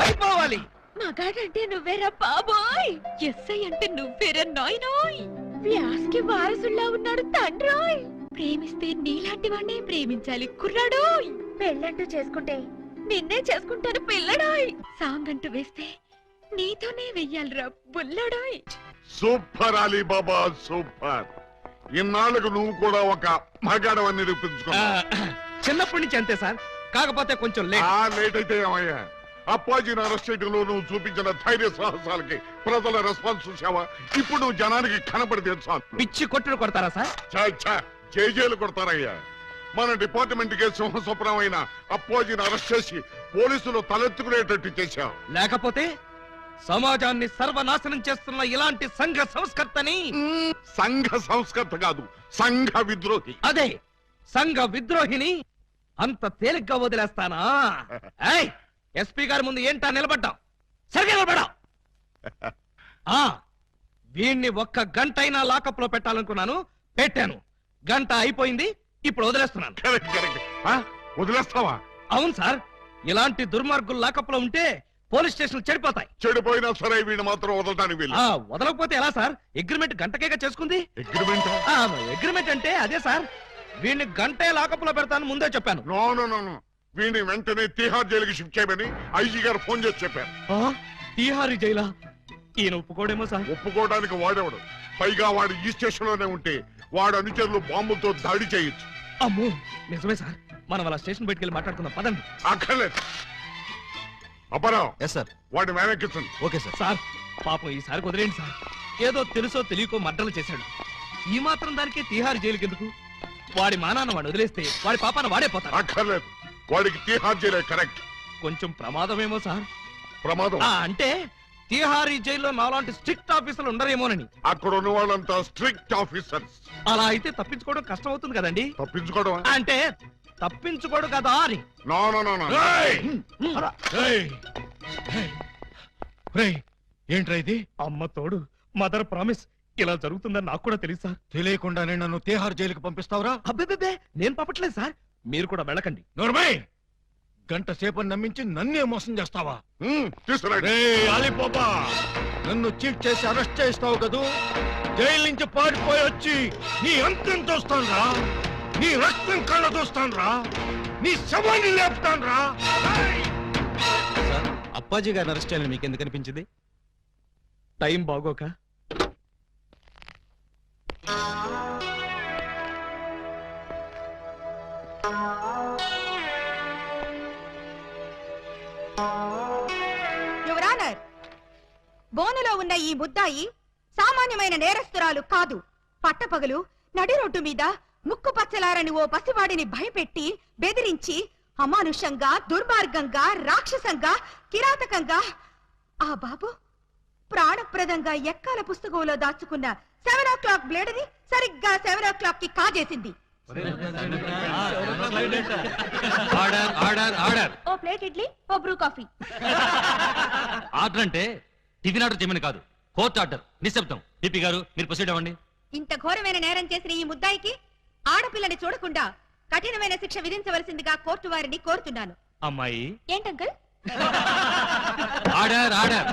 అయిపోవాలి. మగాడంటే నువ్వేరా బాబోయ్, ఎస్ఐ అంటే నువ్వేరా నాయనోయ్, వ్యాస్కి వారసుల్లా ఉన్నాడు తండ్రోయ్. ప్రేమిస్తే నీలాంటి వాడినే ప్రేమించాలి కుర్రాడోయ్. పెళ్ళంటూ చేసుకుంటే నిన్నే చేసుకుంటాను పిల్లడోయ్. సాంగ్ అంటూ వేస్తే నీతోనే వెయ్యాలిరా బుల్లడోయ్. Super Ali Baba, super. ఇన్నాళ్ళకు నువ్వు కూడా ఒక మగాడవని నిరూపించుకున్నా. చిన్నప్పటి నుంచి అంతే సార్, కాకపోతే కొంచెం లేట్ అయితే ఏమయ్యా? అప్పాజీని అరెస్ట్ చేయడంలో నువ్వు చూపించిన ధైర్య సాహసాలకి ప్రజల రెస్పాన్స్ చూసావా? ఇప్పుడు నువ్వు జనానికి కనపడితే చాలు. పిచ్చి కొట్టుడు కొడతారా సార్? జైలు కొడతారయ్యా. మన డిపార్ట్మెంట్ కే సింహస్వప్నం అయిన అప్పాజీని అరెస్ట్ చేసి పోలీసులు తలెత్తుకునేటట్టు చేశావు. లేకపోతే సమాజాన్ని సర్వనాశనం చేస్తున్న ఇలాంటి సంఘ సంస్కర్తని. సంఘ సంస్కర్త కాదు, సంఘ విద్రోహి. అదే సంఘ విద్రోహిని అంత తేలిగ్గా వదిలేస్తానా? ఎస్పీ గారి ముందు ఏంటా నిలబడ్డా? సరిగ్గా నిలబడా. వీణ్ణి ఒక్క గంట అయినా లాకప్ లో పెట్టాలనుకున్నాను, పెట్టాను. గంట అయిపోయింది, ఇప్పుడు వదిలేస్తున్నాను. వదిలేస్తావా? అవును సార్, ఇలాంటి దుర్మార్గులు లాకప్ లో ఉంటే పోలీస్ స్టేషన్ చెడిపోతాయి. చెడిపోయినా సరే వీడిని మాత్రం వదలడానికి వీలు. వదలకపోతే ఎలా సార్? అగ్రిమెంట్ గంటకేగా చేసుకుంది. అగ్రిమెంట్ అంటే అదే సార్, వీడిని గంటే లాకప్ లో పెడతాను ముందే చెప్పాను. నో, వీడిని వెంటనే తిహార్ జైలుకి షిఫ్ట్ చేయమని ఐజీ గారు ఫోన్ చేసి చెప్పారు. తిహారీ జైలా? ఈయన ఒప్పుకోడేమో సార్. ఒప్పుకోవడానికి వాడేవాడు, పైగా వాడు ఈ స్టేషన్ లోనే ఉంటే వాడు అనుచరులు బాంబులతో దాడి చేయొచ్చు. అమ్మో, నిజమే సార్. మనం అలా స్టేషన్ బయటికి వెళ్ళి మాట్లాడుకుందాం, పదండి. అక్కర్లేదు. అపరావు, సార్, వాడిని మేనెక్కించండి. Okay sir. సార్, పాపం ఈసారి కుదిరేండి సార్. ఏదో తెలుసో తెలియకో మర్డర్లు చేశాడు. ఈ మాత్రం దానికే తిహార్ జైలుకి ఎందుకు? వాడి మానాన్న వాడు వదిలేస్తే వాడి పాపాన వాడే పోతాడు. అక్కర్లేదు, వాడికి తిహార్ జైలే కరెక్ట్. కొంచెం ప్రమాదమేమో సార్. ప్రమాదం అంటే తిహారీ జైల్లో నాలాంటి స్ట్రిక్ట్ ఆఫీసర్లు ఉండరేమోనని. అక్కడ ఉన్న వాళ్ళంతా స్ట్రిక్ట్ ఆఫీసర్స్. అలా అయితే తప్పించుకోవడం కష్టం అవుతుంది కదండి. తప్పించుకోవడం అంటే తప్పించుకోడు కదా అని. ఏంట్రా ఇది? అమ్మ తోడు, మదర్ ప్రామిస్. ఇలా జరుగుతుందని నాకు కూడా తెలుసు సార్. తెలియకుండానే నన్ను తిహార్ జైలుకి పంపిస్తావురా? అబ్బే, నేను పంపట్లేదు సార్, మీరు కూడా వెళ్ళకండి. నోర్మై, గంట సేపు నమ్మించి నన్నే మోసం చేస్తావా? అలీబాబా, నన్ను చీట్ చేసి అరెస్ట్ చేస్తావు కదూ? జైలు నుంచి పారిపోయి వచ్చి నీ అంతం చూస్తానురా, నీ రక్తం కళ్ళ చూస్తానురా, నీ శవాన్ని లేపుతానురా. అప్పాజీ గారిని అరెస్ట్ చేయాలని మీకు ఎందుకు అనిపించింది? టైం బాగోక. యువర్ ఆనర్, బోనులో ఉన్న ఈ ముద్దాయి సామాన్యమైన నేరస్తురాలు కాదు. పట్టపగలు నడి రోడ్డు మీద ముక్కు పచ్చలారని ఓ పసివాడిని భయపెట్టి బెదిరించి అమానుషంగా, దుర్మార్గంగా, రాక్షసంగా, కిరాతకంగా ఆ బాబు ప్రాణప్రదంగా ఎక్కాల పుస్తకంలో దాచుకున్న 7 o'clock బ్లేడ్ని సరిగ్గా 7 o'clock కి కాజేసింది. ఓ ప్లేట్ ఇడ్లీ, ఓ బ్రూ కాఫీ. ఆర్డర్ అంటే టిఫిన్ ఆర్డర్ చేయమని కాదు, కోర్టు ఆర్డర్. నిశ్శబ్దం. పిపి గారు, మీరు ప్రొసీడ్ అవ్వండి. ఇంత ఘోరమైన నేరం చేసిన ఈ ముద్దాయికి ఆడపిల్లని చూడకుండా కఠినమైన శిక్ష విధించవలసిందిగా కోర్టు వారిని కోరుతున్నాను. అమ్మాయి, ఏంటంకల్? Order order.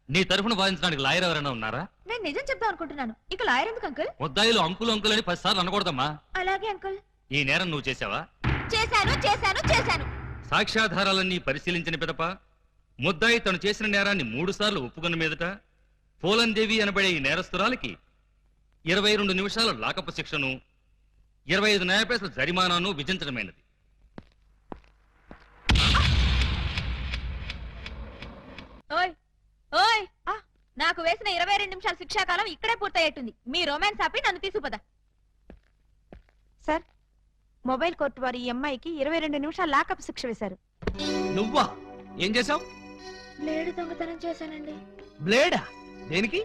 నీ తరఫున వాదించడానికి లాయర్ ఎవరైనా ఉన్నారా? నేను నిజం చెప్దాం అనుకుంటున్నాను. ఇక లాయర్ ఎందుకు అంకుల్? ముద్దాయిలు అంకులు అంకుల్ అని 10 సార్లు అనకూడదమ్మా. అలాగే అంకుల్. ఈ నేరం నువ్వు చేసావా? చేశాను. సాక్ష్యాధారాలన్నీ పరిశీలించిన పిదప ముద్దాయి తను చేసిన నేరాన్ని 3 సార్లు ఒప్పుకున్న మీదట పోలన్ దేవి అనబడే ఈ నేరస్తురాలికి 22 నిమిషాల లాకపు శిక్షను, 25 న్యాయ పైసల జరిమానాను విధించడమైనది. ఓయ్ ఓయ్ నాకు వేసిన 22 నిమిషాల శిక్షాకాలం ఇక్కడే పూర్తయ్యేట్టుంది. మీ రొమాన్స్ ఆపి నన్ను తీసుకుపద. సార్, మొబైల్ కోర్టు వారి ఈ అమ్మాయికి 22 నిమిషాలు లాకప్ శిక్ష వేశారు. నువ్వా? ఏం చేసావు? బ్లేడ్ దొంగతనం చేశానండి. బ్లేడా? దేనికి?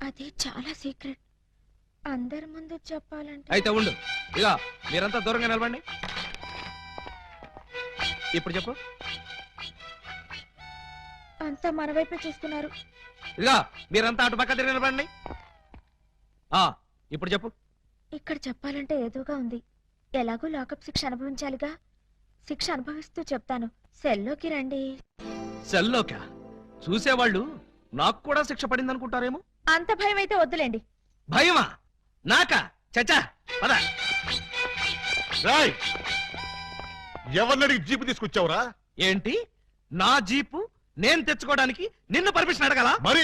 అది చాలా సీక్రెట్, అందరి ముందు చెప్పాలంటే. అయితే ఉండు, ఇక మీరంతా దూరంగా నిలబండి. ఇప్పుడు చెప్పు. అంతా మన వైపే చూస్తున్నారు. ఇక మీరంతా అటు పక్క తిరిగి నిలబండి. ఇప్పుడు చెప్పు. ఇక్కడ చెప్పాలంటే ఏదోగా ఉంది. ఎలాగో లాకప్ శిక్ష అనుభవించాలిగా. శిక్ష అనుభవిస్తూ చెప్తాను. సెల్లోకి రండి. సెల్లోకా? చూసేవాళ్ళు నాకు కూడా శిక్ష పడింది అనుకుంటారేమో. అంత భయం అయితే వద్దులేండి. భయమా? నాకా? చచ్చా, పద. రాయ్, ఎవరిని అడిగి జీపు తీసుకొచ్చావురా? ఏంటి? నా జీపు నేను తెచ్చుకోవడానికి నిన్ను పర్మిషన్ అడగాల? మరి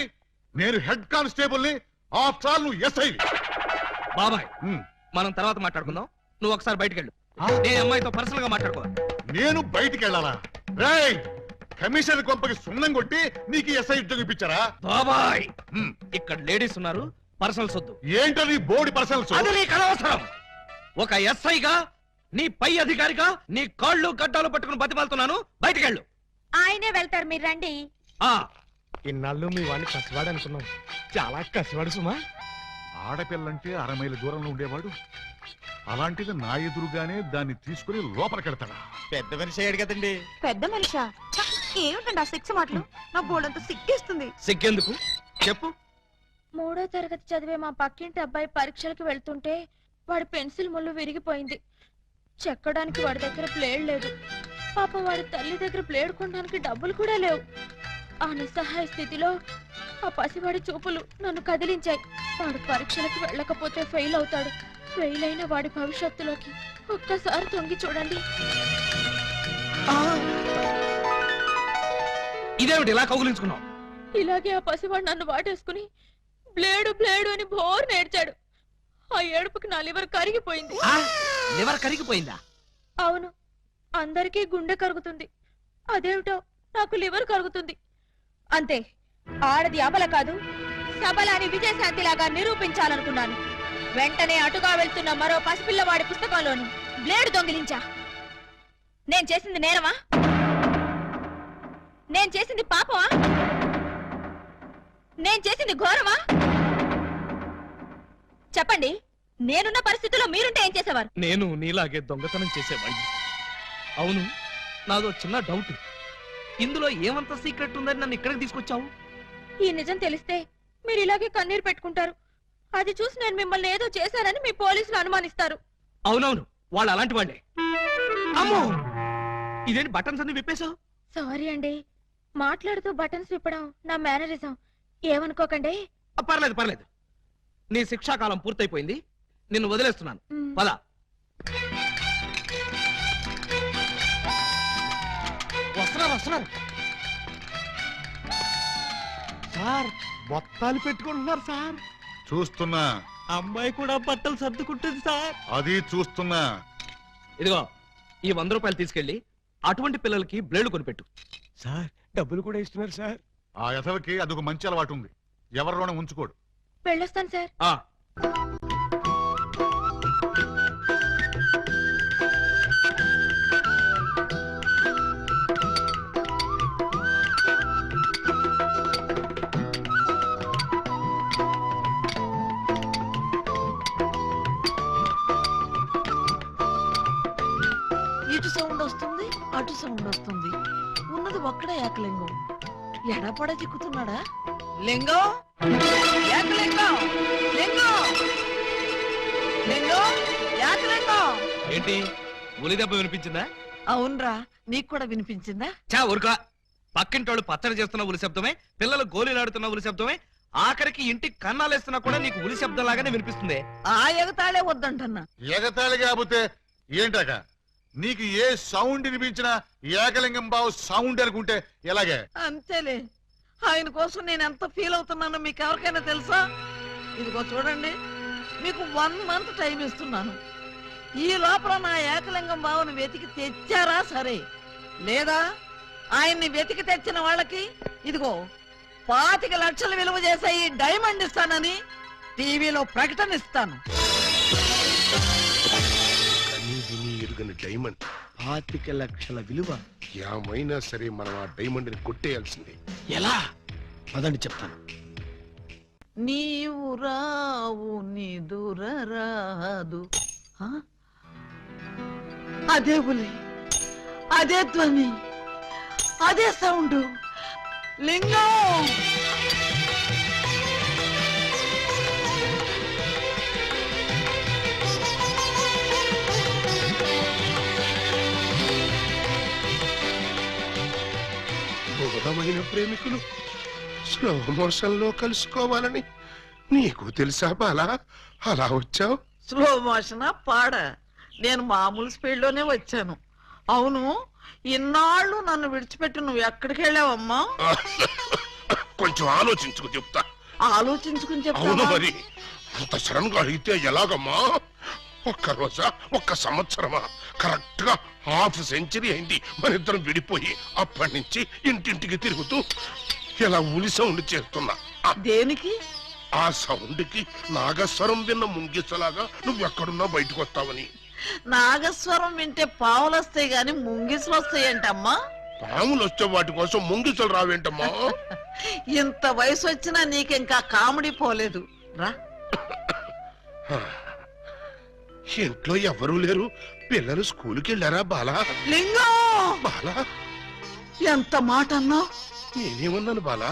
నేను హెడ్ కానిస్టేబుల్ ని, ఆఫ్టర్ ఆల్ నువ్వు ఎస్ఐ. బాబాయ్, మనం తర్వాత మాట్లాడుకుందాం. నువ్వు ఒకసారి బయటికి వెళ్ళు. నేను అమ్మాయితో పర్సనల్ గా మాట్లాడుకో. నేను బయటికి వెళ్ళాలా? రాయ్, కమిషన్ కొంపకి సున్నం కొట్టి నీకు ఎస్ఐ ఉద్యోగం ఇప్పించారా? బాబాయ్, ఇక్కడ లేడీస్ ఉన్నారు, పర్సనల్ సొద్దు. ఏంటది బోర్డు పర్సనల్స్? అది నీకు అనవసరం. ఒక ఎస్ఐగా, నీ పై అధికారిగా నీ కాళ్ళు గడ్డాలు పట్టుకుని బతిమాలుతున్నాను. బయటికి వెళ్ళు. ఆయనే వెళ్తారు, మీరు రండి. ఇన్నాళ్ళు మీ వాడిని కసివాడు అనుకున్నాం, చాలా కసివాడు సుమా. ఆడపిల్లంటే 6 మైళ్ళ దూరంలో ఉండేవాడు, అలాంటిది నా ఎదురుగానే దాన్ని తీసుకుని లోపలికెడతాడా? పెద్ద మనిషి అయ్యాడు కదండి. పెద్ద మనిషా? ఏమిటండి ఆ శిక్ష మాటలు? నా బోర్డంతా సిగ్గేస్తుంది. సిగ్గెందుకు చెప్పు. 3వ తరగతి చదివే మా పక్కింటి అబ్బాయి పరీక్షలకు వెళ్తుంటే వాడి పెన్సిల్ ముళ్ళు విరిగిపోయింది. చెక్కడానికి వాడి దగ్గర ప్లేడ్ లేదు. పాప వాడి తల్లి దగ్గర ప్లేడ్ కొనడానికి డబ్బులు కూడా లేవు. ఆ నిస్సహాయ స్థితిలో ఆ పసివాడి చూపులు నన్ను కదిలించాయి. వాడు పరీక్షలకు వెళ్ళకపోతే ఫెయిల్ అవుతాడు. ఫెయిల్ అయిన వాడి భవిష్యత్తులోకి ఒక్కసారి తొంగి చూడండి. ఇదేమిటి ఇలా కౌగులించుకున్నావు? ఇలాగే ఆ పసివాడు నన్ను వాటేసుకుని బ్లేడు బ్లేడు అని బోర్ నేర్చాడు. ఆ ఏడుపుకి నా లివర్ కరిగిపోయింది. లివర్ కరిగిపోయిందా? అవును, అందరికీ గుండె కరుగుతుంది, అదేమిటో నాకు లివర్ కరుగుతుంది. అంతే, ఆడది అబల కాదు, సబల అని విజయశాంతిలాగా నిరూపించాలనుకున్నాను. వెంటనే అటుగా వెళ్తున్న మరో పసిపిల్లవాడి పుస్తకంలోని బ్లేడ్ దొంగిలించా. నేను చేసింది నేరమా? నేను చేసింది పాపమా? నేను చేసింది ఘోరమా? చెప్పండి, నేనున్న పరిస్థితుల్లో మీరుంటే ఏం చేసేవారు? నేను నీలాగే దొంగతనం చేసేవాడిని. అవును, నాదో చిన్న డౌట్. ఇందులో ఏమంత సీక్రెట్ ఉందని నన్ను ఇక్కడికి తీసుకొచ్చావు? ఈ నిజం తెలిస్తే మీరు ఇలాగే కన్నీరు పెట్టుకుంటారు. అది చూసి నేను మిమ్మల్ని ఏదో చేశానని మీ పోలీసులు అనుమానిస్తారు. అవునవును, వాళ్ళు అలాంటి వాళ్ళే. అమ్మో, ఇదేంటి బటన్స్ అన్ని విప్పేశావు? సారీ అండి, మాట్లాడుతూ బటన్స్ విప్పడం నా మేనరిజం, ఏమనుకోకండి. పర్లేదు పర్లేదు, నీ శిక్షాకాలం పూర్తయిపోయింది, నిన్ను వదిలేస్తున్నాను. పద. వస్తున్నారు. సార్, బొత్తాలు పెట్టుకుంటున్నారు సార్. చూస్తున్నా. అమ్మాయి కూడా బట్టలు సర్దుకుంటుంది సార్. అది చూస్తున్నా. ఇదిగో, ఈ 100 రూపాయలు తీసుకెళ్లి అటువంటి పిల్లలకి బ్లేడ్ కొనిపెట్టు. సార్, డబ్బులు కూడా ఇస్తున్నారు సార్. ఆ యథవకి అదొక మంచి అలవాటు ఉంది, ఎవరిలోనే ఉంచుకోడు. వెళ్ళొస్తాను సార్. ఇటు సౌండ్ వస్తుంది, అటు సౌండ్ వస్తుంది. ఉన్నది ఒక్కడే ఏకలింగం. ఎడపడ చిక్కుతున్నాడా? లింగం, ఏకలింగం, లింగం, లింగం, ఏకలింగం. ఏంటి, ఉలి దెబ్బ వినిపించిందా? అవునరా, నీకు కూడా వినిపించిందా? చా ఊరుకా. పక్కింటోళ్ళు పచ్చడి చేస్తున్న ఉలి శబ్దమే, పిల్లలు గోళీలాడుతున్న ఉలి శబ్దమే, ఆఖరికి ఇంటికి కన్నాలేస్తున్నా కూడా నీకు ఉలి శబ్దం లాగానే వినిపిస్తుంది. ఆ ఎగతాళే వద్దంటన్నా. ఎగతాళి కాకపోతే ఏంటాక? నీకు ఏ సౌండ్ వినిపించినా ఏకలింగం బావు సౌండ్ అనుకుంటే ఎలాగే? అంతేలే, ఆయన కోసం నేను ఎంత ఫీల్ అవుతున్నానో మీకు ఎవరికైనా తెలుసా? ఇదిగో చూడండి, మీకు 1 మంత్ టైం ఇస్తున్నాను. ఈ లోపల నా ఏకలింగం బావును వెతికి తెచ్చారా సరే, లేదా ఆయన్ని వెతికి తెచ్చిన వాళ్ళకి ఇదిగో 25 లక్షలు విలువ చేసే ఈ డైమండ్ ఇస్తానని టీవీలో ప్రకటన ఇస్తాను. ఎరుగని డైమండ్ 25 లక్షల విలువ. ఏమైనా సరే మనం ఆ డైమండ్ ని కొట్టేయాల్సిందే. ఎలా? పదండి చెప్తాను. నీవు రావు నిదురరాదు. ఆ? అదే బులి, అదే ధ్వని, అదే సౌండ్. లింగం ఘోరమైన ప్రేమికులు స్లో మోషన్ లో కలుసుకోవాలని నీకు తెలుసా బాలా? అలా వచ్చావు. స్లో మోషన్ పాడ. నేను మామూలు స్పీడ్ లోనే వచ్చాను. అవును, ఇన్నాళ్ళు నన్ను విడిచిపెట్టి నువ్వు ఎక్కడికి వెళ్ళావమ్మా? కొంచెం ఆలోచించుకు చెప్తా. ఆలోచించుకుని అవును చెప్తావా? మరి అంత సడన్ గా అడిగితే ఎలాగమ్మా? ఒక్క రోజా, ఒక్క సంవత్సరమా? కరెక్ట్ గా హాఫ్ సెంచరీ అయింది మన ఇద్దరం విడిపోయి. అప్పటి నుంచి ఇంటింటికి తిరుగుతూ ఇలా ఉలి సౌండ్ చేస్తున్నా. దేనికి? ఆ సౌండ్ కి నాగస్వరం విన్న ముంగిసలాగా నువ్వెక్కడున్నా బయటకు వస్తావని. నాగస్వరం వింటే పావులు వస్తాయి గాని ముంగిసులు వస్తాయంటమ్మా. పాములు వచ్చే వాటి కోసం ముంగిసలు రావేంటమ్మా? ఇంత వయసు వచ్చినా నీకింకా కామెడీ పోలేదు రా. ఇంట్లో ఎవరూ లేరు. పిల్లలు స్కూల్కి వెళ్ళారా బాలా? లింగం, బాలా ఎంత మాట అన్నావు? నేనేమన్నాను బాలా?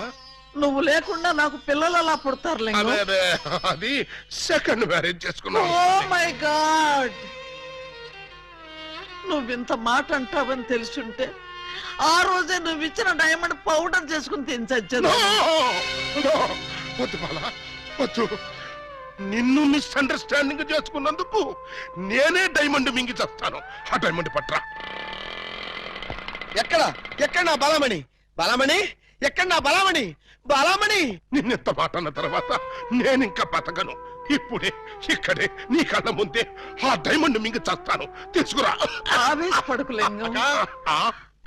నువ్వు లేకుండా నాకు పిల్లలు అలా పుడతారు లింగం. అదే అదే, అది సెకండ్ మ్యారేజ్ చేసుకున్నావు. ఓ మై గాడ్, నువ్వింత మాట అంటావని తెలుసుంటే ఆ రోజే నువ్వు ఇచ్చిన డైమండ్ పౌడర్ చేసుకుని తినచచ్చాను. వద్దు బాలా, వద్దు. నిన్ను మిస్అండర్స్టాండింగ్ చేసుకున్నందుకు నేనే డైమండ్ మింగి చేస్తాను. ఆ డైమండ్ పట్రా. ఎక్కడ ఎక్కడ నా బలమణి? బలమణి ఎక్కడ నా బలమణి? బలమణి నిన్నెంత మాట అన్న తర్వాత నేనింకా బతకను. ఇప్పుడే ఇక్కడే నీ కళ్ళ ముందే ఆ డైమండ్ మింగి చేస్తాను. తీసుకురా. ఆవేశపడకు లింగం. ఆ,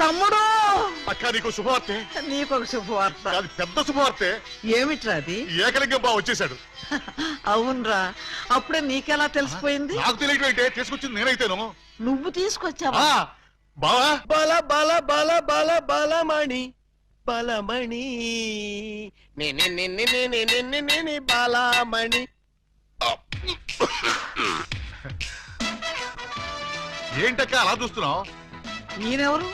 తమ్ముడు, అక్క నీకు శుభవార్తె. నీకొక శుభవార్త. అది పెద్ద శుభవార్తె. ఏమిట్రా అది? ఏకలింగం బా వచ్చేసాడు. అవునరా, అప్పుడే నీకెలా తెలిసిపోయింది? నాకు తెలియటం అంటే తీసుకొచ్చింది నేనైతేను. నువ్వు తీసుకొచ్చావా? బావా బల బల బల బల బలమణి బలమణి నే బలమణి. ఏంటక్క అలా చూస్తున్నావు? నేనెవరు?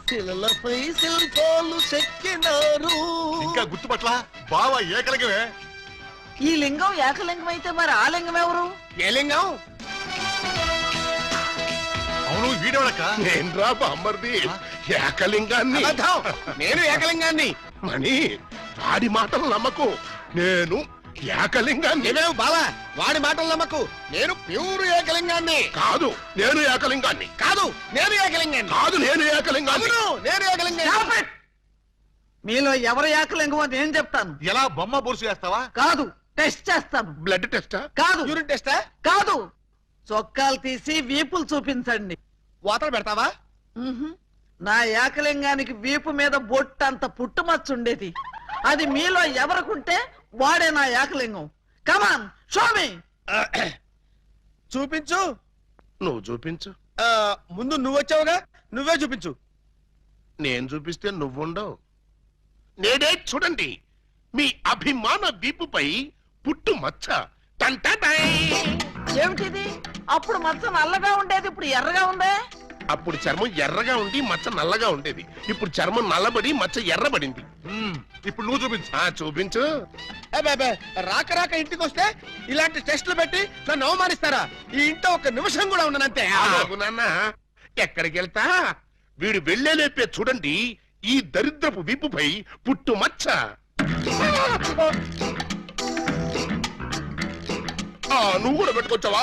శిలలపై శిల్పాలు చెక్కినారు. ఇంకా గుర్తుపట్ల బావా ఏకలింగమే. ఈ లింగం ఏకలింగం అయితే మరి ఆ లింగం ఎవరు? ఏ లింగం? అవును వీడెవడక్క? నేను రా బామ్మర్ది, ఏకలింగాన్ని. అబద్ధం, నేను ఏకలింగాన్ని. మణి, వాడి మాటలు నమ్మకు. నేను ఏకలింగాన్ని. నేనేం బాలా, వాడి మాటలు నమ్మకు. నేను ప్యూర్ ఏకలింగాన్ని. కాదు, నేను ఏకలింగాన్ని. కాదు, నేను ఏకలింగాన్ని. కాదు, నేను ఏకలింగాన్ని. అవును, నేను ఏకలింగాన్ని. మీలో ఎవరు ఏకలింగమో నేను చెప్తాను. ఎలా బొమ్మ బొరుసు చేస్తావా? కాదు, టెస్ట్ చేస్తాను. బ్లడ్ టెస్టా? కాదు, యూరిన్ టెస్టా? కాదు, చొక్కాలు తీసి వీపులు చూపించండి. వాతలు పెడతావా? ఉహుం. నా ఏకలింగానికి వీపు మీద బొట్టంత పుట్టుమచ్చ ఉండేది. అది మీలో ఎవరికుంటే వాడే నా ఏకలింగం. కమాన్, షో మీ. చూపించు. నువ్వు చూపించు. ముందు నువ్వు వచ్చావుగా, నువ్వే చూపించు. నేను చూపిస్తే నువ్వుండవు. నేనే చూడండి, మీ అభిమాన వీపుపై పుట్టు మచ్చ. టంటటై. ఏమిటిది? అప్పుడు మచ్చ నల్లగా ఉండేది, ఇప్పుడు ఎర్రగా ఉందే. అప్పుడు చర్మం ఎర్రగా ఉండి మచ్చ నల్లగా ఉండేది. ఇప్పుడు చర్మం నల్లబడి మచ్చ ఎర్రబడింది. ఇప్పుడు నువ్వు చూపించు. చూపించు. అబ్బే, రాక రాక ఇంటికి వస్తే ఇలాంటి టెస్టులు పెట్టి నన్ను అవమానిస్తారా? ఈ ఇంట్లో ఒక నిమిషం కూడా ఉన్నానంతే. ఆగు నాన్న, ఎక్కడికి వెళ్తా? వీడు వెళ్ళేలేపే చూడండి ఈ దరిద్రపు వీపుపై పుట్టు మచ్చ. నువ్వు కూడా పెట్టుకొచ్చావా?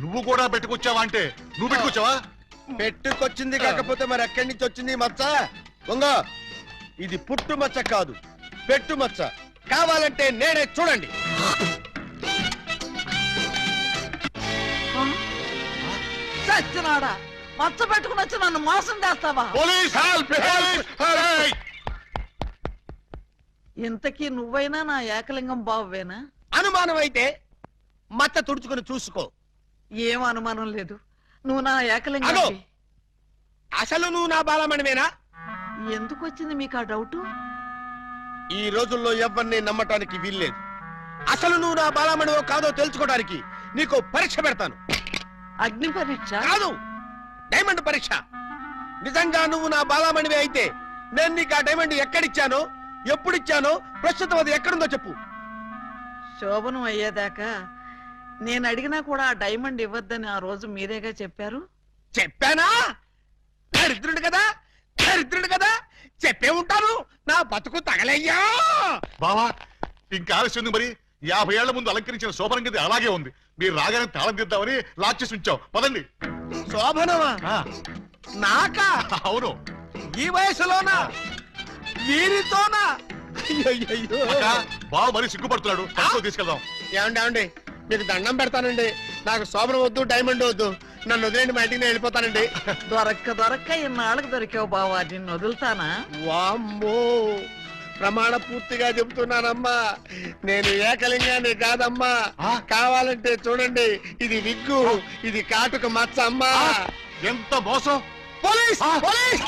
నువ్వు కూడా పెట్టుకొచ్చావా అంటే నువ్వు పెట్టుకొచ్చావా? పెట్టుకొచ్చింది కాకపోతే మరి ఎక్కడి నుంచి వచ్చింది ఈ మచ్చ? దొంగ, ఇది పుట్టు మచ్చ కాదు, పెట్టు మచ్చ. కావాలంటే నేనే చూడండి. సచ్చినాడా, మచ్చ పెట్టుకుని వచ్చి నన్ను మోసం చేస్తావా? పోలీస్ హెల్ప్ ఇంతకీ నువ్వైనా నా ఏకలింగం బావేనా? అనుమానం అయితే మచ్చ తుడుచుకుని చూసుకో. ఏం అనుమానం లేదు, నువ్వు నా అగో! ఏకలింగం. అసలు నువ్వు నా బాలమణివేనా? ఎందుకు వచ్చింది మీకు ఆ డౌట్? ఈ రోజుల్లో ఎవరిని నమ్మటానికి వీల్లేదు. అసలు నువ్వు నా బాలమణివో కాదో తెలుసుకోవడానికి నీకు పరీక్ష పెడతాను. అగ్ని పరీక్ష కాదు, డైమండ్ పరీక్ష. నిజంగా నువ్వు నా బాలమణివే అయితే నేను నీకు ఆ డైమండ్ ఎక్కడిచ్చానో, ఎప్పుడిచ్చానో, ప్రస్తుతం అది ఎక్కడుందో చెప్పు. శోభనం అయ్యేదాకా నేను అడిగినా కూడా ఆ డైమండ్ ఇవ్వద్దని ఆ రోజు మీరేగా చెప్పారు. చెప్పానా? దరిద్రుడు కదా, దరిద్రుడు కదా, చెప్పే ఉంటాను. నా బతుకు తగలయ్యా. బావా ఇంకా ఆలస్యం మరి 50 ఏళ్ల ముందు అలంకరించిన శోభనం గది అలాగే ఉంది. మీరు రాగానే తాళం తీద్దామని లాక్ చేసి ఉంచాం. పదండి. శోభనమా? నాకా? అవును. ఈ వయసులోనా? వీరితోనా? అయ్యయ్యయ్యో. బావ మరి సిగ్గుపడుతున్నాడు. తీసుకెళ్దాం. ఏమండి మీకు దండం పెడతానండి. నాకు శోభనం వద్దు, డైమండ్ వద్దు. నన్ను వదిలేండి, మా ఇంటికి నేను వెళ్ళిపోతానండి. దొరక్క ఇన్నాళ్ళకి దొరికావు బావా, నిన్ను వదులుతానా? వామ్మో, ప్రమాణ పూర్తిగా చెబుతున్నానమ్మా, నేను ఏకలింగాన్ని కాదమ్మా. కావాలంటే చూడండి, ఇది విగ్గు, ఇది కాటుక మచ్చ అమ్మా. ఎంత మోసం! పోలీస్! పోలీస్!